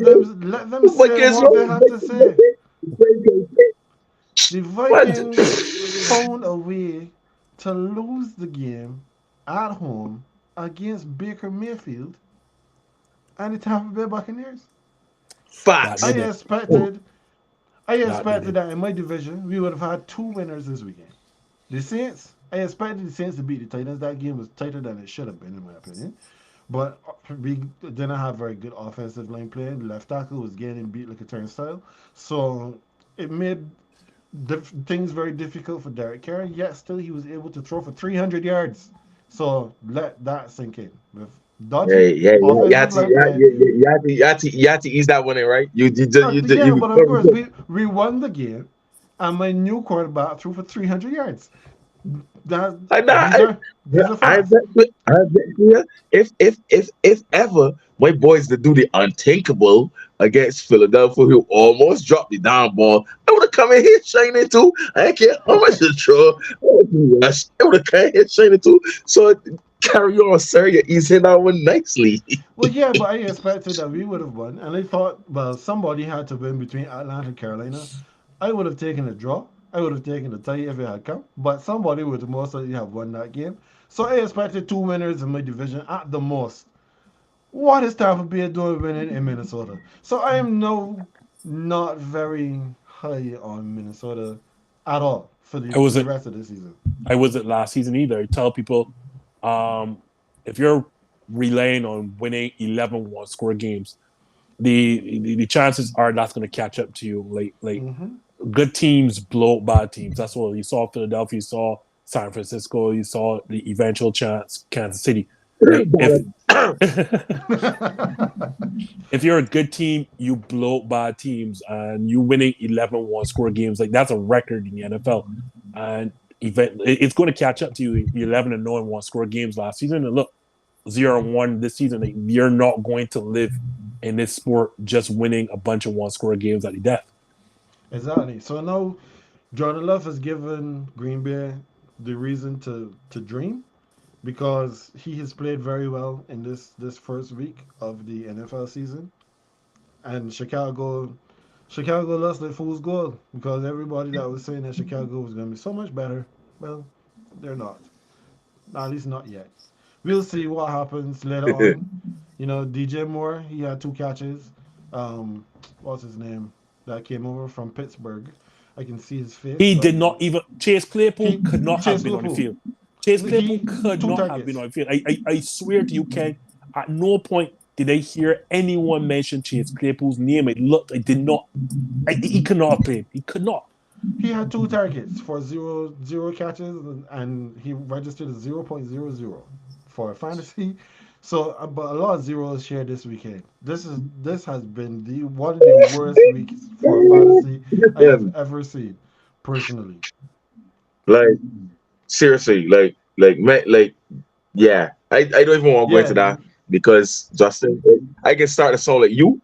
them say what they have to say. The Vikings found a way to lose the game at home against Baker Mayfield and the Tampa Bay Buccaneers. Facts. I expected that in my division we would have had 2 winners this weekend. The Saints, I expected the Saints to beat the Titans. That game was tighter than it should have been, in my opinion. But we didn't have very good offensive line play. The left tackle was getting beat like a turnstile. So it made things very difficult for Derek Carr. Yet still he was able to throw for 300 yards. So let that sink in. With dodgy You have to ease that one in, right? But of course we won the game, and my new quarterback threw for 300 yards. I bet you, if ever my boys to do the unthinkable against Philadelphia, who almost dropped the down ball, I would have come in here shining too. I don't care how much to throw. I would have come in here shining too. So carry on, sir. You're easing that one nicely. Well, yeah, but I expected that we would have won, and I thought, well, somebody had to win between Atlanta and Carolina. I would have taken a draw. I would have taken the tie if it had come, but somebody would most likely have won that game. So I expected 2 winners in my division at the most. What is Tampa Bay doing winning in Minnesota? So I am not very high on Minnesota at all for the rest of the season. I wasn't last season either. I tell people, if you're relying on winning 11 one-score games, the chances are that's going to catch up to you. Good teams blow out bad teams. That's what you saw Philadelphia, you saw San Francisco, you saw the eventual chance Kansas City. Like if you're a good team, you blow out bad teams, and you winning 11 one-score games. Like that's a record in the NFL, and it's going to catch up to you. 11 and 0 one-score games last season, and look, 0-1 this season. Like, you're not going to live in this sport just winning a bunch of one-score games at the death. Exactly. So now Jordan Love has given Green Bay the reason to dream because he has played very well in this first week of the NFL season, and Chicago lost their fool's gold because everybody that was saying that Chicago was going to be so much better, well, they're not. At least not yet. We'll see what happens later on. You know, DJ Moore, he had two catches. What's his name? That came over from Pittsburgh. I can see his face. He did not even. Chase Claypool could not have been on the field. Chase Claypool could not have been on the field. I swear to you, Ken, at no point did I hear anyone mention Chase Claypool's name. It did not. He could not have played. He could not. He had two targets for zero catches, and he registered a 0.00 for fantasy. So, but a lot of zeros here this weekend. This has been one of the worst weeks for fantasy I have ever seen, personally. Like seriously, yeah. I don't even want to go into that because Justin, I can start to sound like you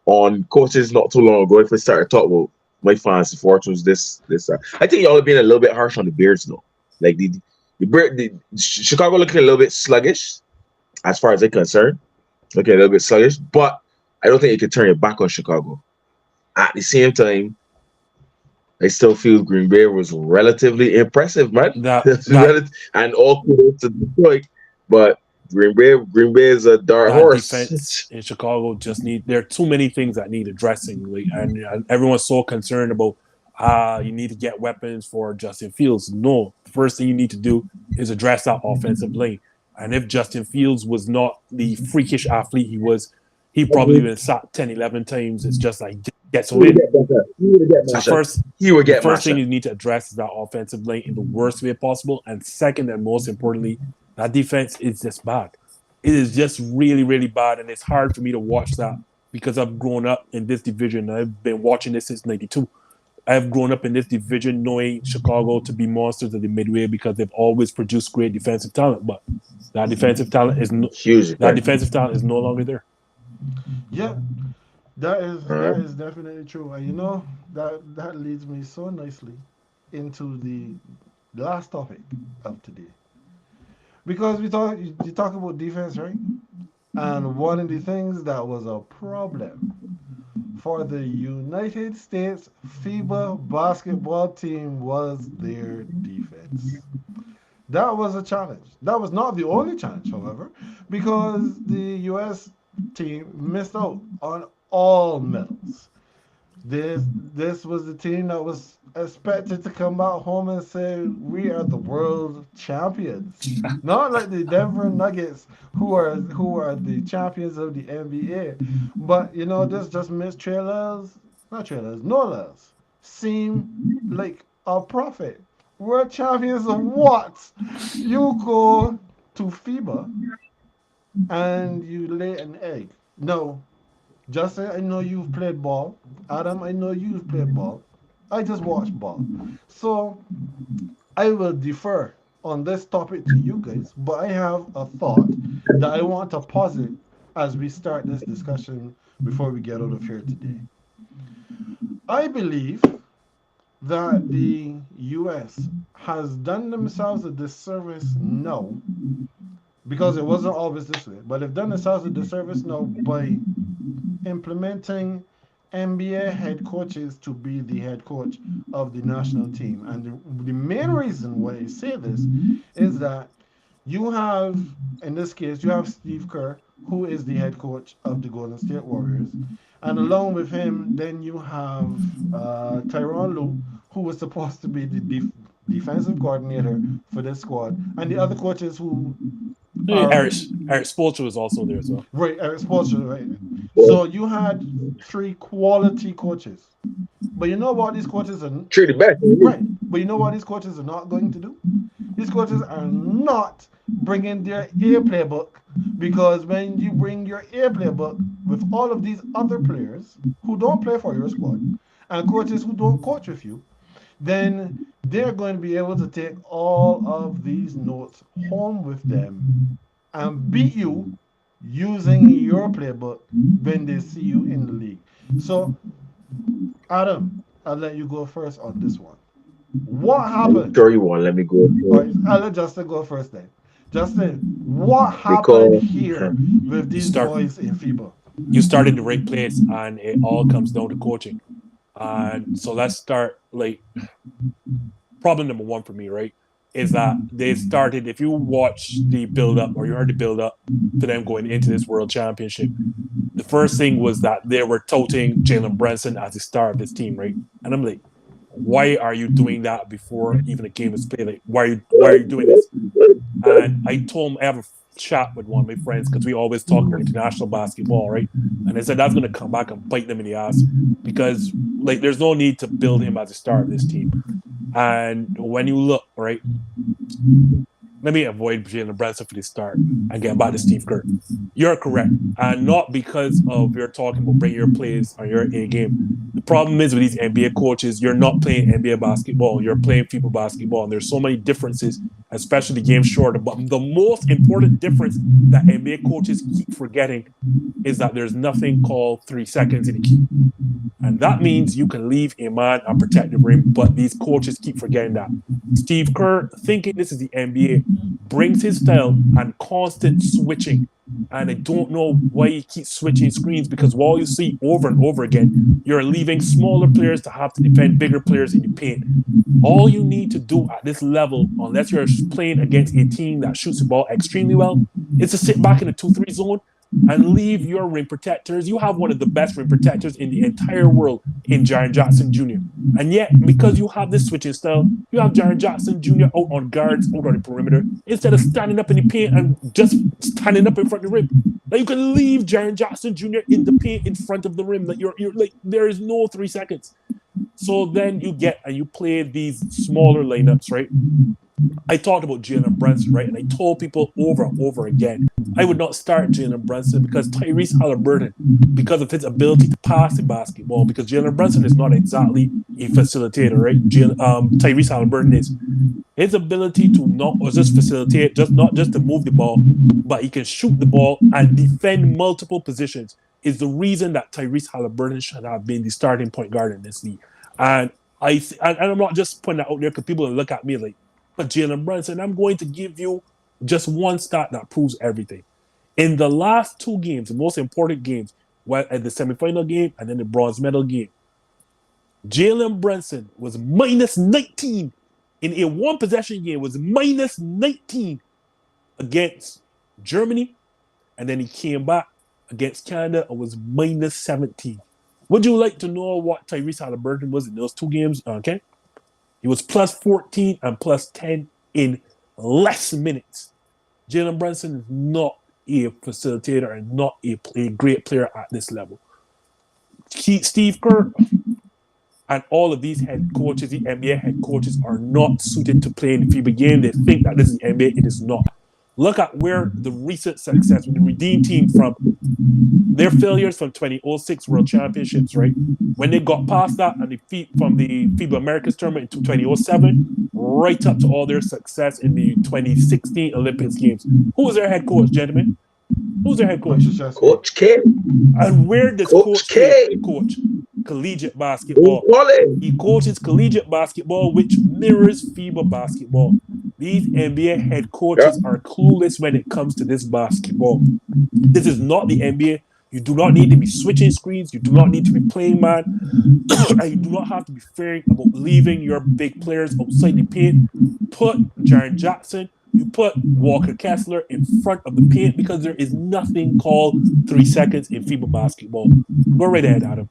on coaches not too long ago. If I start to talk about my fantasy fortunes, this. I think y'all have been a little bit harsh on the Bears though. Like the Chicago looking a little bit sluggish. As far as I'm concerned, looking a little bit sluggish, but I don't think you can turn your back on Chicago. At the same time, I still feel Green Bay was relatively impressive, man. And all kudos to Detroit, but Green Bay is a dark horse. Defense in Chicago there are too many things that need addressing. Like, and everyone's so concerned about you need to get weapons for Justin Fields. No, the first thing you need to do is address that offensive line. And if Justin Fields was not the freakish athlete he was, he probably been sacked 10, 11 times. It's just like, get some win. The first thing you need to address is that offensive line in the worst way possible. And second, and most importantly, that defense is just bad. It is just really, really bad. And it's hard for me to watch that because I've grown up in this division. I've been watching this since 92. I've grown up in this division knowing Chicago to be monsters of the midway because they've always produced great defensive talent. But that defensive talent is no longer there. Yeah, that is definitely true. And you know, that leads me so nicely into the last topic of today. Because you talk about defense, right? And one of the things that was a problem for the United States FIBA basketball team was their defense. That was a challenge. That was not the only challenge, however, because the U.S. team missed out on all medals. This was the team that was expected to come back home and say, we are the world champions. Not like the Denver Nuggets who are the champions of the NBA. But you know, this just makes Nolas seem like a prophet. World champions of what? You go to FIBA and you lay an egg. No, Justin, I know you've played ball. Adam, I know you've played ball. I just watch ball. So I will defer on this topic to you guys, but I have a thought that I want to posit as we start this discussion before we get out of here today. I believe that the US has done themselves a disservice now, because it wasn't always this way, but they've done themselves a disservice now by implementing NBA head coaches to be the head coach of the national team. And the main reason why I say this is that you have, in this case, you have Steve Kerr, who is the head coach of the Golden State Warriors. And along with him, then you have Tyronn Lue, who was supposed to be the defensive coordinator for this squad. And the other coaches who Eric Spoelstra was also there as well. Right, Eric Spoelstra, right. So you had three quality coaches But you know what these coaches are Treat it back. right. But you know what these coaches are not going to do? These coaches are not bringing their A playbook, because when you bring your A playbook with all of these other players who don't play for your squad and coaches who don't coach with you, then they're going to be able to take all of these notes home with them and beat you using your playbook when they see you in the league. So, Adam, I'll let you go first on this one. What I'm happened? sure you won't let me go Or through I'll let Justin go first then. Justin, what happened because here with You these start. boys in FIBA? You start in the right place, and it all comes down to coaching. And so let's start. Like, problem number one for me, right, is that they started. If you watch the build up, or you heard the build up to them going into this World Championship, the first thing was that they were touting Jalen Brunson as the star of this team, right? And I'm like, why are you doing that before even a game is played? Like, why are you doing this? And I told him, I have a chat with one of my friends because we always talk about international basketball, right? And I said that's going to come back and bite them in the ass, because like there's no need to build him as a star of this team. And when you look, right, let me avoid Jalen Brunson for the start and get back to Steve Kerr. You're correct. And not because of you're talking about bring your plays on your A game. The problem is with these NBA coaches, you're not playing NBA basketball. You're playing FIBA basketball. And there's so many differences, especially the game shorter. But the most important difference that NBA coaches keep forgetting is that there's nothing called 3 seconds in the key. And that means you can leave a man and protect the rim, but these coaches keep forgetting that. Steve Kerr, thinking this is the NBA, brings his style and constant switching. And I don't know why he keeps switching screens, because while you see over and over again, you're leaving smaller players to have to defend bigger players in the paint. All you need to do at this level, unless you're playing against a team that shoots the ball extremely well, is to sit back in the 2-3 zone and leave your rim protectors. You have one of the best rim protectors in the entire world in Jaren Jackson Jr. And yet, because you have this switching style, you have Jaren Jackson Jr. out on guards, out on the perimeter, instead of standing up in the paint and just standing up in front of the rim. Like, you can leave Jaren Jackson Jr. in the paint in front of the rim. Like, you're like, there is no 3 seconds. So then you get and you play these smaller lineups, right? I talked about Jalen Brunson, right? And I told people over and over again, I would not start Jalen Brunson because Tyrese Halliburton, because of his ability to pass the basketball, because Jalen Brunson is not exactly a facilitator, right? Tyrese Halliburton is. His ability to not just facilitate, not just to move the ball, but he can shoot the ball and defend multiple positions, is the reason that Tyrese Halliburton should have been the starting point guard in this league. And I'm not just putting that out there because people will look at me like, but Jalen Brunson, I'm going to give you just one stat that proves everything. In the last 2 games, the most important games, at the semifinal game and then the bronze medal game, Jalen Brunson was minus 19 in a 1-possession game, was minus 19 against Germany, and then he came back against Canada and was minus 17. Would you like to know what Tyrese Halliburton was in those 2 games? Okay. He was plus 14 and plus 10 in less minutes. Jalen Brunson is not a facilitator and not a great player at this level. Steve Kerr and all of these head coaches, the NBA head coaches, are not suited to play in the FIBA game. They think that this is the NBA. It is not. Look at where the recent success with the Redeem team from their failures from 2006 World Championships, right? When they got past that and defeat from the FIBA Americas tournament in 2007, right up to all their success in the 2016 Olympics games. Who was their head coach, gentlemen? Who's their head coach? Coach K. And where does Coach K coach? Collegiate basketball. He coaches collegiate basketball, which mirrors FIBA basketball. These NBA head coaches are clueless when it comes to this basketball. This is not the NBA. You do not need to be switching screens. You do not need to be playing man. And you do not have to be fearing about leaving your big players outside the paint. Put Jaren Jackson, you put Walker Kessler in front of the paint, because there is nothing called 3 seconds in FIBA basketball. Go right ahead, Adam.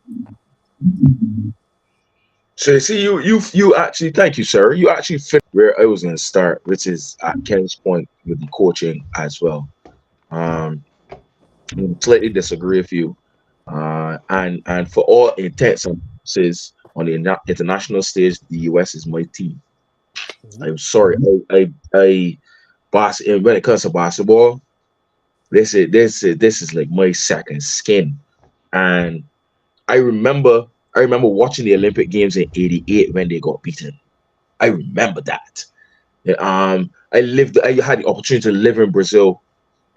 So see, you actually, thank you, sir. You actually fit where I was going to start, which is at Ken's point with the coaching as well. I completely disagree with you. And for all intents and purposes, on the international stage, the US is my team. Mhm. I'm sorry. When it comes to basketball, this is like my second skin. And I remember I remember watching the Olympic Games in '88 when they got beaten. I remember that. Yeah, I had the opportunity to live in Brazil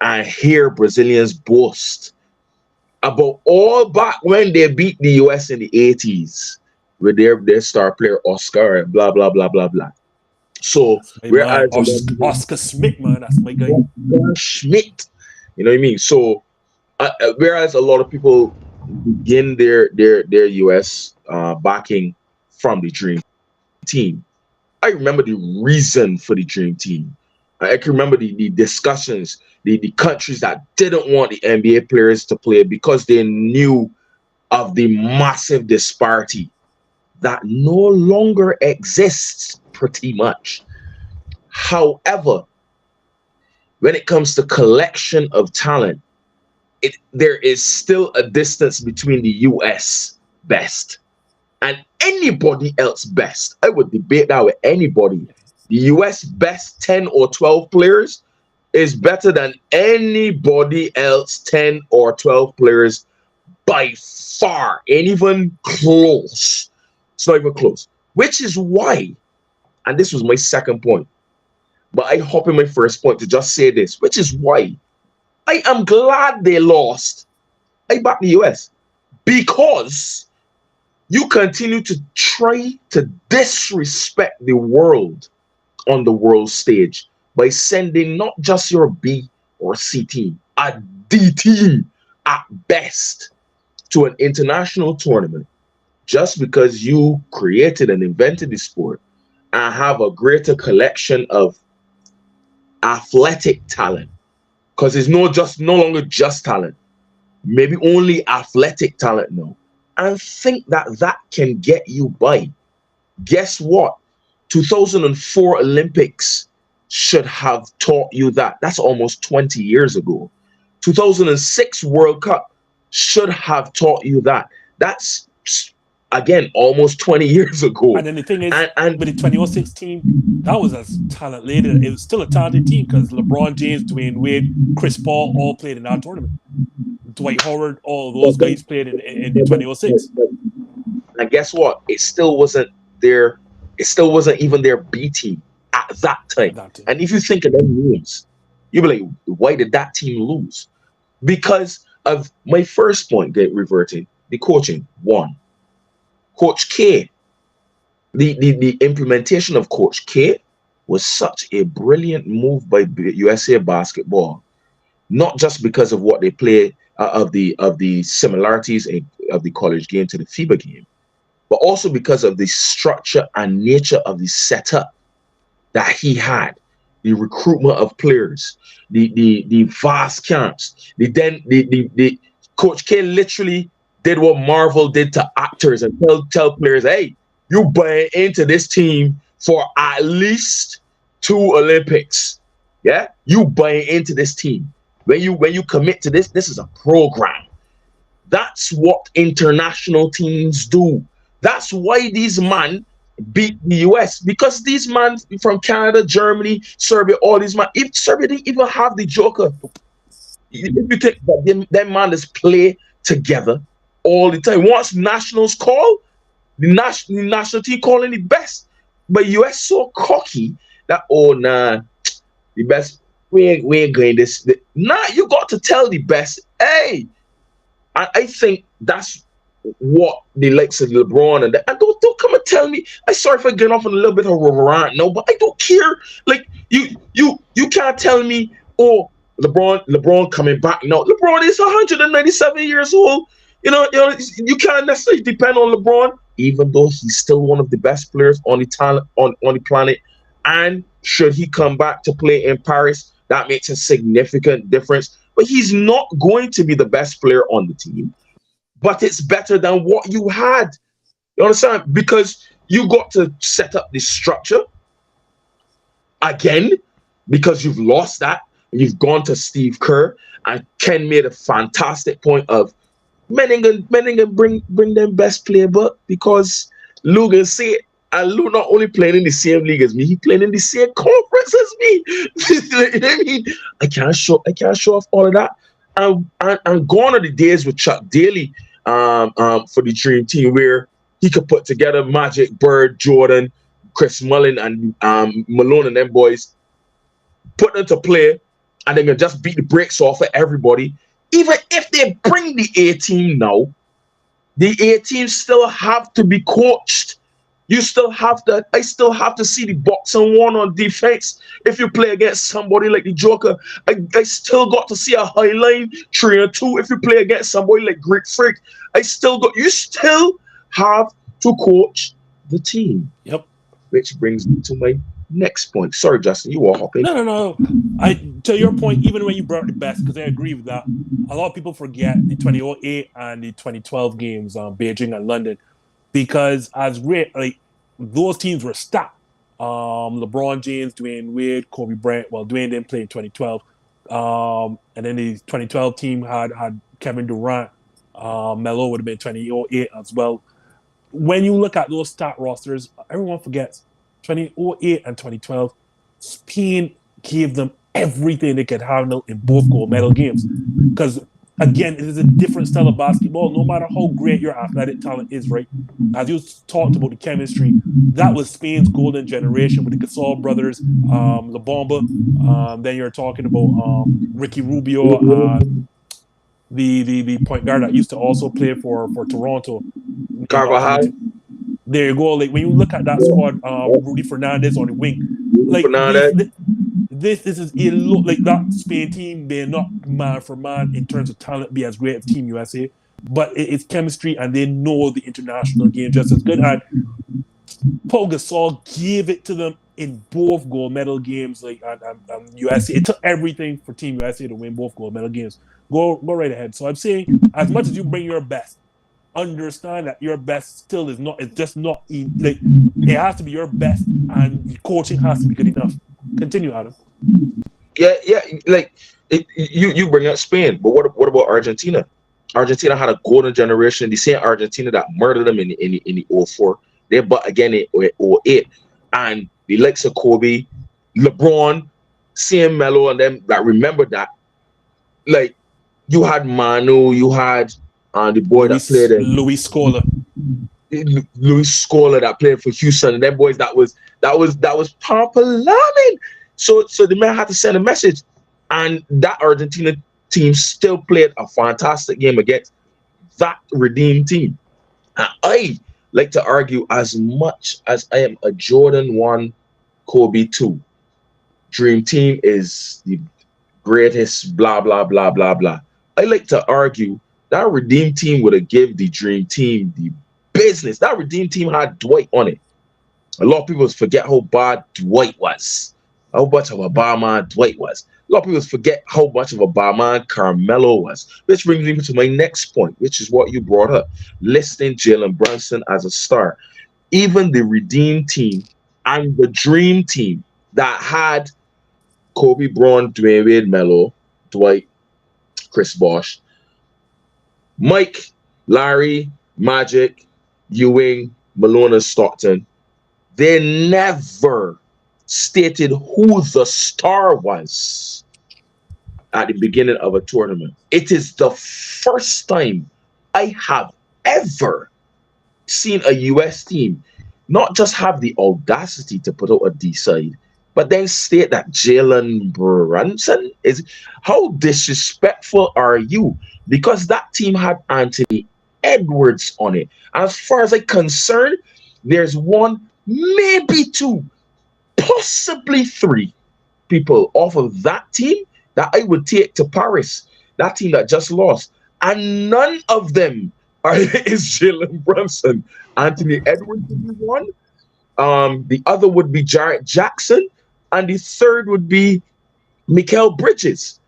and hear Brazilians boast about all back when they beat the US in the '80s with their star player Oscar and blah blah blah blah blah. So That's my man, whereas a lot of people, Oscar Smith, man. That's my guy. Schmidt, you know what I mean? So whereas a lot of people begin their US backing from the Dream Team, I remember the reason for the Dream Team. I can remember the discussions, the countries that didn't want the NBA players to play because they knew of the massive disparity that no longer exists, pretty much. However, when it comes to collection of talent, there is still a distance between the US best and anybody else best. I would debate that with anybody. The US best 10 or 12 players is better than anybody else 10 or 12 players by far. Ain't even close. It's not even close. Which is why, and this was my second point, but I hop in my first point to just say this, which is why I am glad they lost. I back the US because you continue to try to disrespect the world on the world stage by sending not just your B or C team, a D team at best to an international tournament just because you created and invented the sport and have a greater collection of athletic talent. Because it's no longer just talent, maybe only athletic talent now. And think that can get you by. Guess what? 2004 Olympics should have taught you that. That's almost 20 years ago. 2006 World Cup should have taught you that. That's again almost 20 years ago. And then the thing is, And with the 2006 team, that was as talent laden. It was still a talented team because LeBron James, Dwayne Wade, Chris Paul all played in that tournament. Dwight Howard, all those guys played in the 2006. and guess what? It still wasn't their. It still wasn't even their B team at that time. That team. And if you think of them names, you'll be like, why did that team lose? Because of my first point, get reverting the coaching. One, Coach K. The implementation of Coach K was such a brilliant move by USA Basketball, not just because of what they play of the similarities of the college game to the FIBA game, but also because of the structure and nature of the setup that he had, the recruitment of players, the vast camps. The Coach K literally did what Marvel did to actors and tell players, hey, you buy into this team for at least 2 Olympics. Yeah, you buy into this team. When you commit to this is a program. That's what international teams do. That's why these men beat the US, because these men from Canada, Germany, Serbia, all these men. If Serbia didn't even have the Joker, if you think that them man just play together all the time. Once nationals call, the national team calling the best, but US so cocky that nah, the best we ain't going this. Nah, you got to tell the best, hey. I think that's what the likes of LeBron and don't come and tell me. I'm sorry for getting off on a little bit of a rant, no, but I don't care. Like you can't tell me, oh, LeBron coming back. No, LeBron is 197 years old. You can't necessarily depend on LeBron, even though he's still one of the best players on the planet. And should he come back to play in Paris, that makes a significant difference. But he's not going to be the best player on the team. But it's better than what you had. You understand? Because you got to set up this structure again, because you've lost that. You've gone to Steve Kerr, and Ken made a fantastic point of Menningen bring them best player, but because Lou can say it. And Lou not only playing in the same league as me, he playing in the same conference as me. You know what I mean? I can't show off all of that. And gone are the days with Chuck Daly for the Dream Team where he could put together Magic, Bird, Jordan, Chris Mullin, and Malone and them boys, put them to play, and they can just beat the brakes off of everybody. Even if they bring the A team now, the A team still have to be coached. I still have to see the box and one on defense. If you play against somebody like the Joker, I still got to see a high line 3-2. If you play against somebody like Greek Freak, you still have to coach the team. Yep. Which brings me to my next point. Sorry, Justin, you were hopping. No. To your point, even when you brought the best, because I agree with that, a lot of people forget the 2008 and the 2012 games on Beijing and London, because as great, like those teams were stacked. LeBron James, Dwayne Wade, Kobe Bryant. Well, Dwayne didn't play in 2012. And then the 2012 team had Kevin Durant. Melo would have been 2008 as well. When you look at those stat rosters, everyone forgets 2008 and 2012, Spain gave them everything they could handle in both gold medal games. Because, again, it is a different style of basketball. No matter how great your athletic talent is, right? As you talked about the chemistry, that was Spain's golden generation with the Gasol brothers, La Bomba. Then you're talking about Ricky Rubio, the point guard that used to also play for Toronto. Carvajal. There you go. Like when you look at that squad, Rudy Fernandez on the wing, like this is it look like that Spain team. They're not man for man in terms of talent, be as great as Team USA, but it's chemistry and they know the international game just as good. And Paul Gasol gave it to them in both gold medal games. Like and USA, it took everything for Team USA to win both gold medal games. Go right ahead. So I'm saying, as much as you bring your best, understand that your best still is not. It's just not like it has to be your best, and the coaching has to be good enough. Continue, Adam. Yeah. Like you bring up Spain, but what about Argentina? Argentina had a golden generation. The same Argentina that murdered them in the 04. They but again in 08, and the likes of Kobe, LeBron, same Melo, and them that remember that. Like you had Manu, you had. The boy that played Luis Scola that played for Houston, and them boys that was Pampalamin. So the man had to send a message, and that Argentina team still played a fantastic game against that redeemed team. And I like to argue, as much as I am a Jordan 1, Kobe 2, Dream Team is the greatest, blah blah blah blah blah. I like to argue that redeemed team would have given the Dream Team the business. That redeemed team had Dwight on it. A lot of people forget how bad Dwight was. How much of a bad man Dwight was. A lot of people forget how much of a bad man Carmelo was. Which brings me to my next point, which is what you brought up. Listing Jalen Brunson as a star. Even the redeemed team and the Dream Team that had Kobe Bryant, Dwayne Wade, Melo, Dwight, Chris Bosh, Mike, Larry, Magic, Ewing, Malone, and Stockton, they never stated who the star was at the beginning of a tournament. It is the first time I have ever seen a US team not just have the audacity to put out a D side, but then state that Jalen Brunson is. How disrespectful are you? Because that team had Anthony Edwards on it. As far as I'm concerned, there's one, maybe two, possibly three people off of that team that I would take to Paris. That team that just lost. And none of them is Jalen Brunson. Anthony Edwards would be one. The other would be Jarrett Jackson. And the third would be Mikal Bridges.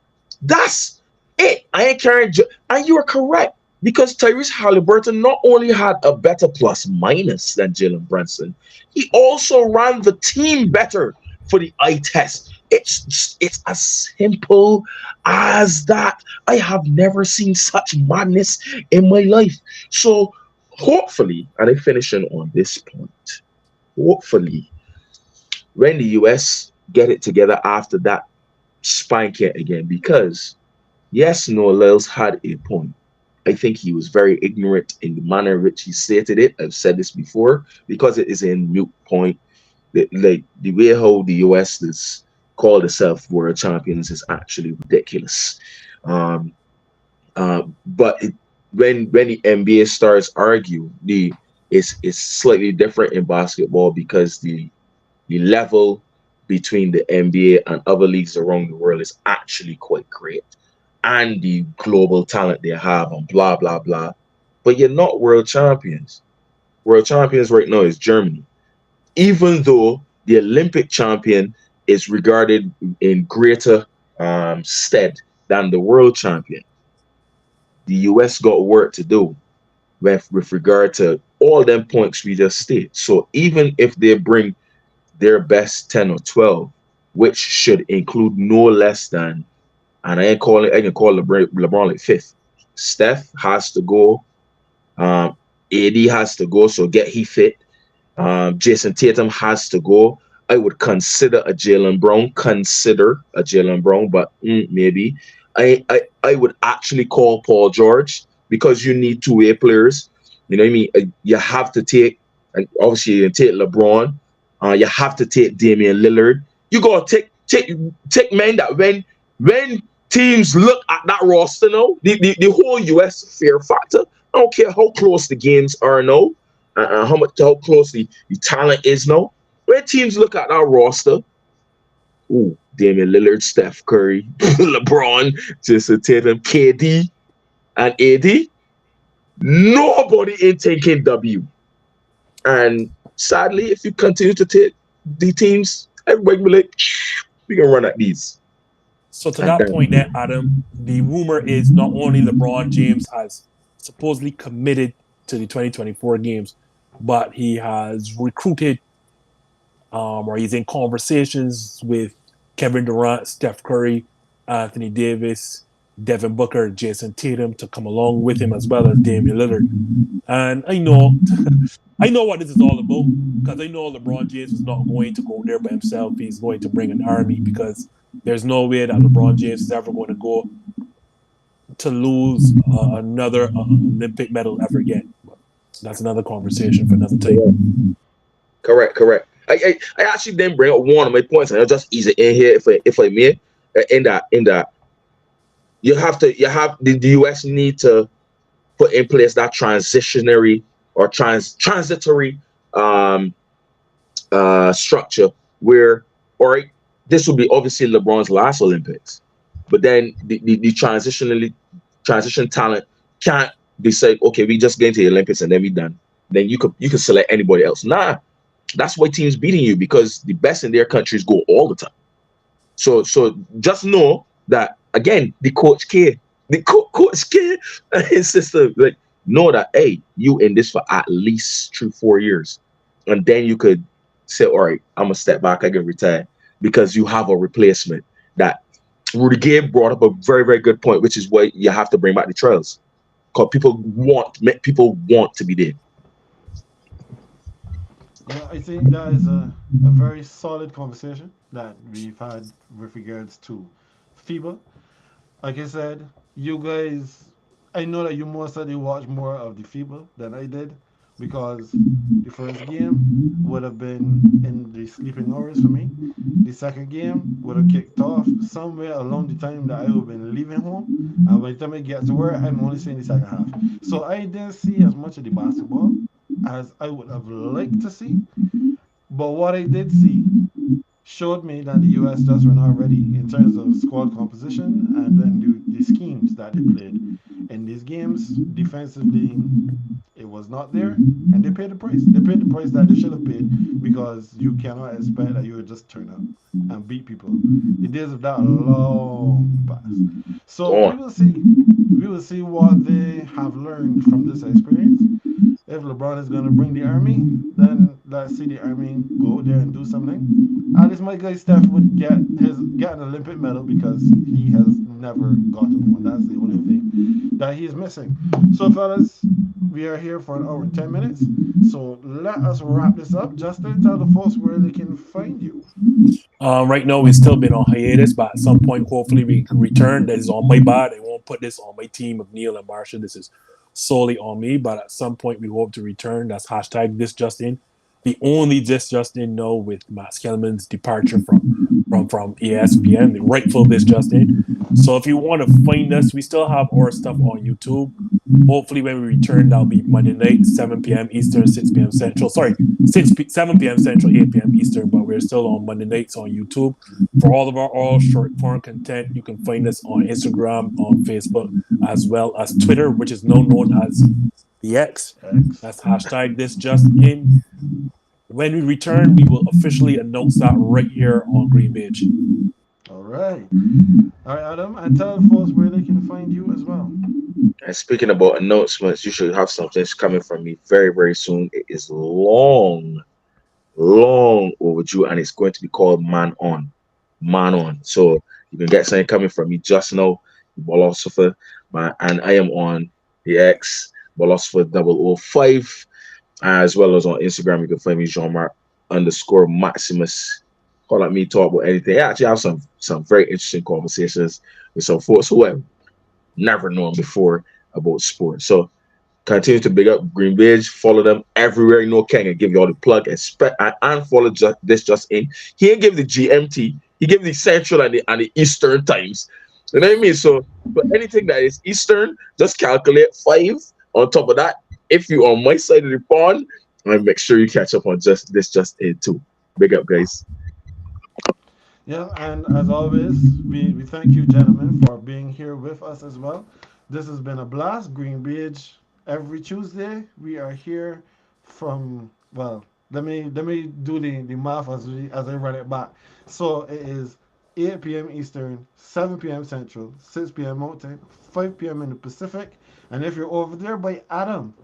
That's it. I ain't carrying. And you are correct, because Tyrese Halliburton not only had a better plus minus than Jalen Brunson, he also ran the team better for the eye test. It's as simple as that. I have never seen such madness in my life. So hopefully, and I'm finishing on this point, hopefully, when the US get it together after that spank it again, because yes, Noel had a point. I think he was very ignorant in the manner in which he stated it. I've said this before because it is a moot point. Like the way how the US is called itself world champions is actually ridiculous. Um, but when the NBA stars argue, it's slightly different in basketball because the level between the NBA and other leagues around the world is actually quite great, and the global talent they have, and blah blah blah. But you're not world champions. World champions right now is Germany, even though the Olympic champion is regarded in greater stead than the world champion. The US got work to do with regard to all them points we just stated. So even if they bring their best 10 or 12, which should include no less than, and I can call LeBron like fifth. Steph has to go. AD has to go, so get he fit. Jason Tatum has to go. I would consider a Jalen Brown, but maybe. I would actually call Paul George because you need two-way players. You know what I mean? You have to take, and obviously you take LeBron. You have to take Damian Lillard. You gotta take men that when teams look at that roster now, the whole US fear factor. I don't care how close the games are now, how close the talent is now. When teams look at our roster, ooh, Damian Lillard, Steph Curry, LeBron, Jason Tatum, KD, and AD, nobody ain't taking W. And sadly, if you continue to take the teams, everybody will be like, we can run at these. So to that point there, Adam, the rumor is not only LeBron James has supposedly committed to the 2024 games, but he has recruited or he's in conversations with Kevin Durant, Steph Curry, Anthony Davis, Devin Booker, Jason Tatum to come along with him as well as Damian Lillard. And I know I know what this is all about because I know LeBron James is not going to go there by himself. He's going to bring an army because there's no way that LeBron James is ever going to go to lose another Olympic medal ever again. But that's another conversation for another time. Correct. I actually didn't bring up one of my points, and I'll just ease it in here if I may. In that you have the US need to put in place that transitionary or transitory structure where, all right, this will be obviously LeBron's last Olympics, but then the transition talent can't decide, okay, we just get into the Olympics and then we done. Then you could select anybody else. Nah, that's why teams beating you, because the best in their countries go all the time. So just know that again, the coach K and his sister, like, know that, hey, you in this for at least 3-4 years, and then you could say, all right, I'm gonna step back, I can retire, because you have a replacement. That Rudy Gay brought up a very, very good point, which is why you have to bring back the trials, because people want to be there. Yeah, I think that is a very solid conversation that we've had with regards to FIBA. Like I said, you guys, I know that you most certainly watch more of the FIBA than I did because the first game would have been in the sleeping hours for me. The second game would have kicked off somewhere along the time that I would have been leaving home. And by the time I get to work, I'm only seeing the second half. So I didn't see as much of the basketball as I would have liked to see. But what I did see showed me that the US just were not ready in terms of squad composition and then the schemes that they played. In these games, defensively, it was not there, and they paid the price. They paid the price that they should have paid because you cannot expect that you would just turn up and beat people. The days of that are long past. So Go we on. will see. We will see what they have learned from this experience. If LeBron is going to bring the army, then let's see the army go there and do something. At least my guy Steph would get an Olympic medal because he has never gotten one. That's the only thing that he is missing. So, fellas, we are here for an hour and 10 minutes. So let us wrap this up. Justin, tell the folks where they can find you. Right now, we've still been on hiatus, but at some point, hopefully, we can return. That is on my body. I won't put this on my team of Neil and Marsha. This is solely on me. But at some point, we hope to return. That's hashtag this just in. The only this just in no with Matt Kelman's departure from ESPN, the rightful this just in. So if you want to find us, we still have our stuff on YouTube. Hopefully, when we return, that'll be Monday night, 7 p.m. Eastern, 6 p.m. Central. Sorry, 7 p.m. Central, 8 p.m. Eastern, but we're still on Monday nights on YouTube. For all of our all short form content, you can find us on Instagram, on Facebook, as well as Twitter, which is now known as the X. X. That's hashtag this just in. When we return, we will officially announce that right here on GreenBaje. All right. All right, Adam, and tell the folks where they can find you as well. And speaking about announcements, you should have something coming from me very, very soon. It is long, long overdue, and it's going to be called Man On. Man On. So you can get something coming from me just now, Philosopher, and I am on the X, Philosopher 005, as well as on Instagram. You can find me Jean-Marc underscore Maximus. Call at me, talk about anything. I actually have some very interesting conversations with some folks who have never known before about sports. So continue to big up GreenBaje. Follow them everywhere. You know, Ken and give you all the plug and follow this just in. He ain't give the GMT. He gave the Central and the Eastern times. You know what I mean? So for anything that is Eastern, just calculate 5 on top of that. If you're on my side of the pond, and make sure you catch up on just in too. Big up, guys. Yeah, and as always, we thank you, gentlemen, for being here with us as well. This has been a blast. GreenBaje every Tuesday. We are here from well. Let me do the math as I run it back. So it is 8 p.m. Eastern, 7 p.m. Central, 6 p.m. Mountain, 5 p.m. in the Pacific, and if you're over there by Adam,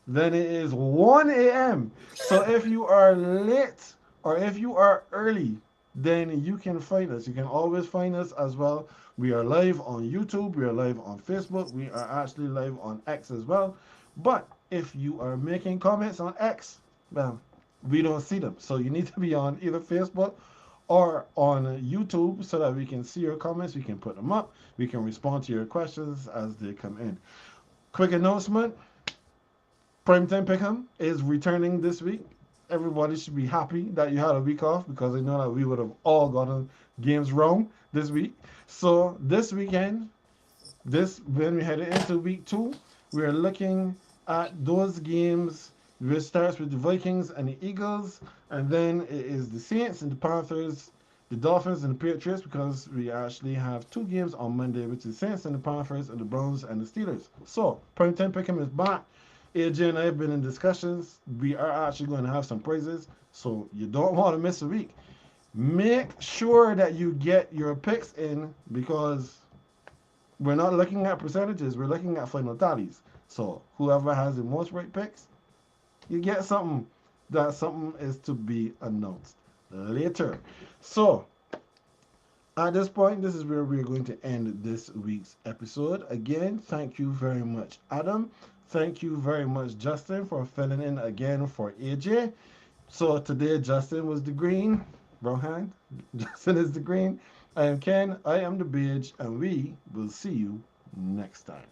then it is 1 a.m. So if you are late or if you are early, then you can find us. You can always find us as well. We are live on YouTube, we are live on Facebook, we are actually live on X as well. But if you are making comments on X, well, we don't see them. So you need to be on either Facebook or on YouTube so that we can see your comments, we can put them up, we can respond to your questions as they come in. Quick announcement, Primetime Pick'em is returning this week. Everybody should be happy that you had a week off because I know that we would have all gotten games wrong this week. So this weekend, when we head into week 2, we're looking at those games. It starts with the Vikings and the Eagles, and then it is the Saints and the Panthers, the Dolphins and the Patriots, because we actually have 2 games on Monday, which is Saints and the Panthers and the Browns and the Steelers. So Primetime Pick'em is back. AJ and I have been in discussions. We are actually going to have some prizes, so you don't want to miss a week. Make sure that you get your picks in because we're not looking at percentages, we're looking at final tallies. So whoever has the most right picks, you get something. That something is to be announced later. So at this point, this is where we're going to end this week's episode. Again, thank you very much, Adam. Thank you very much, Justin, for filling in again for AJ. So today, Justin was the green, wrong hand. Justin is the green. I am Ken, I am the beige, and we will see you next time.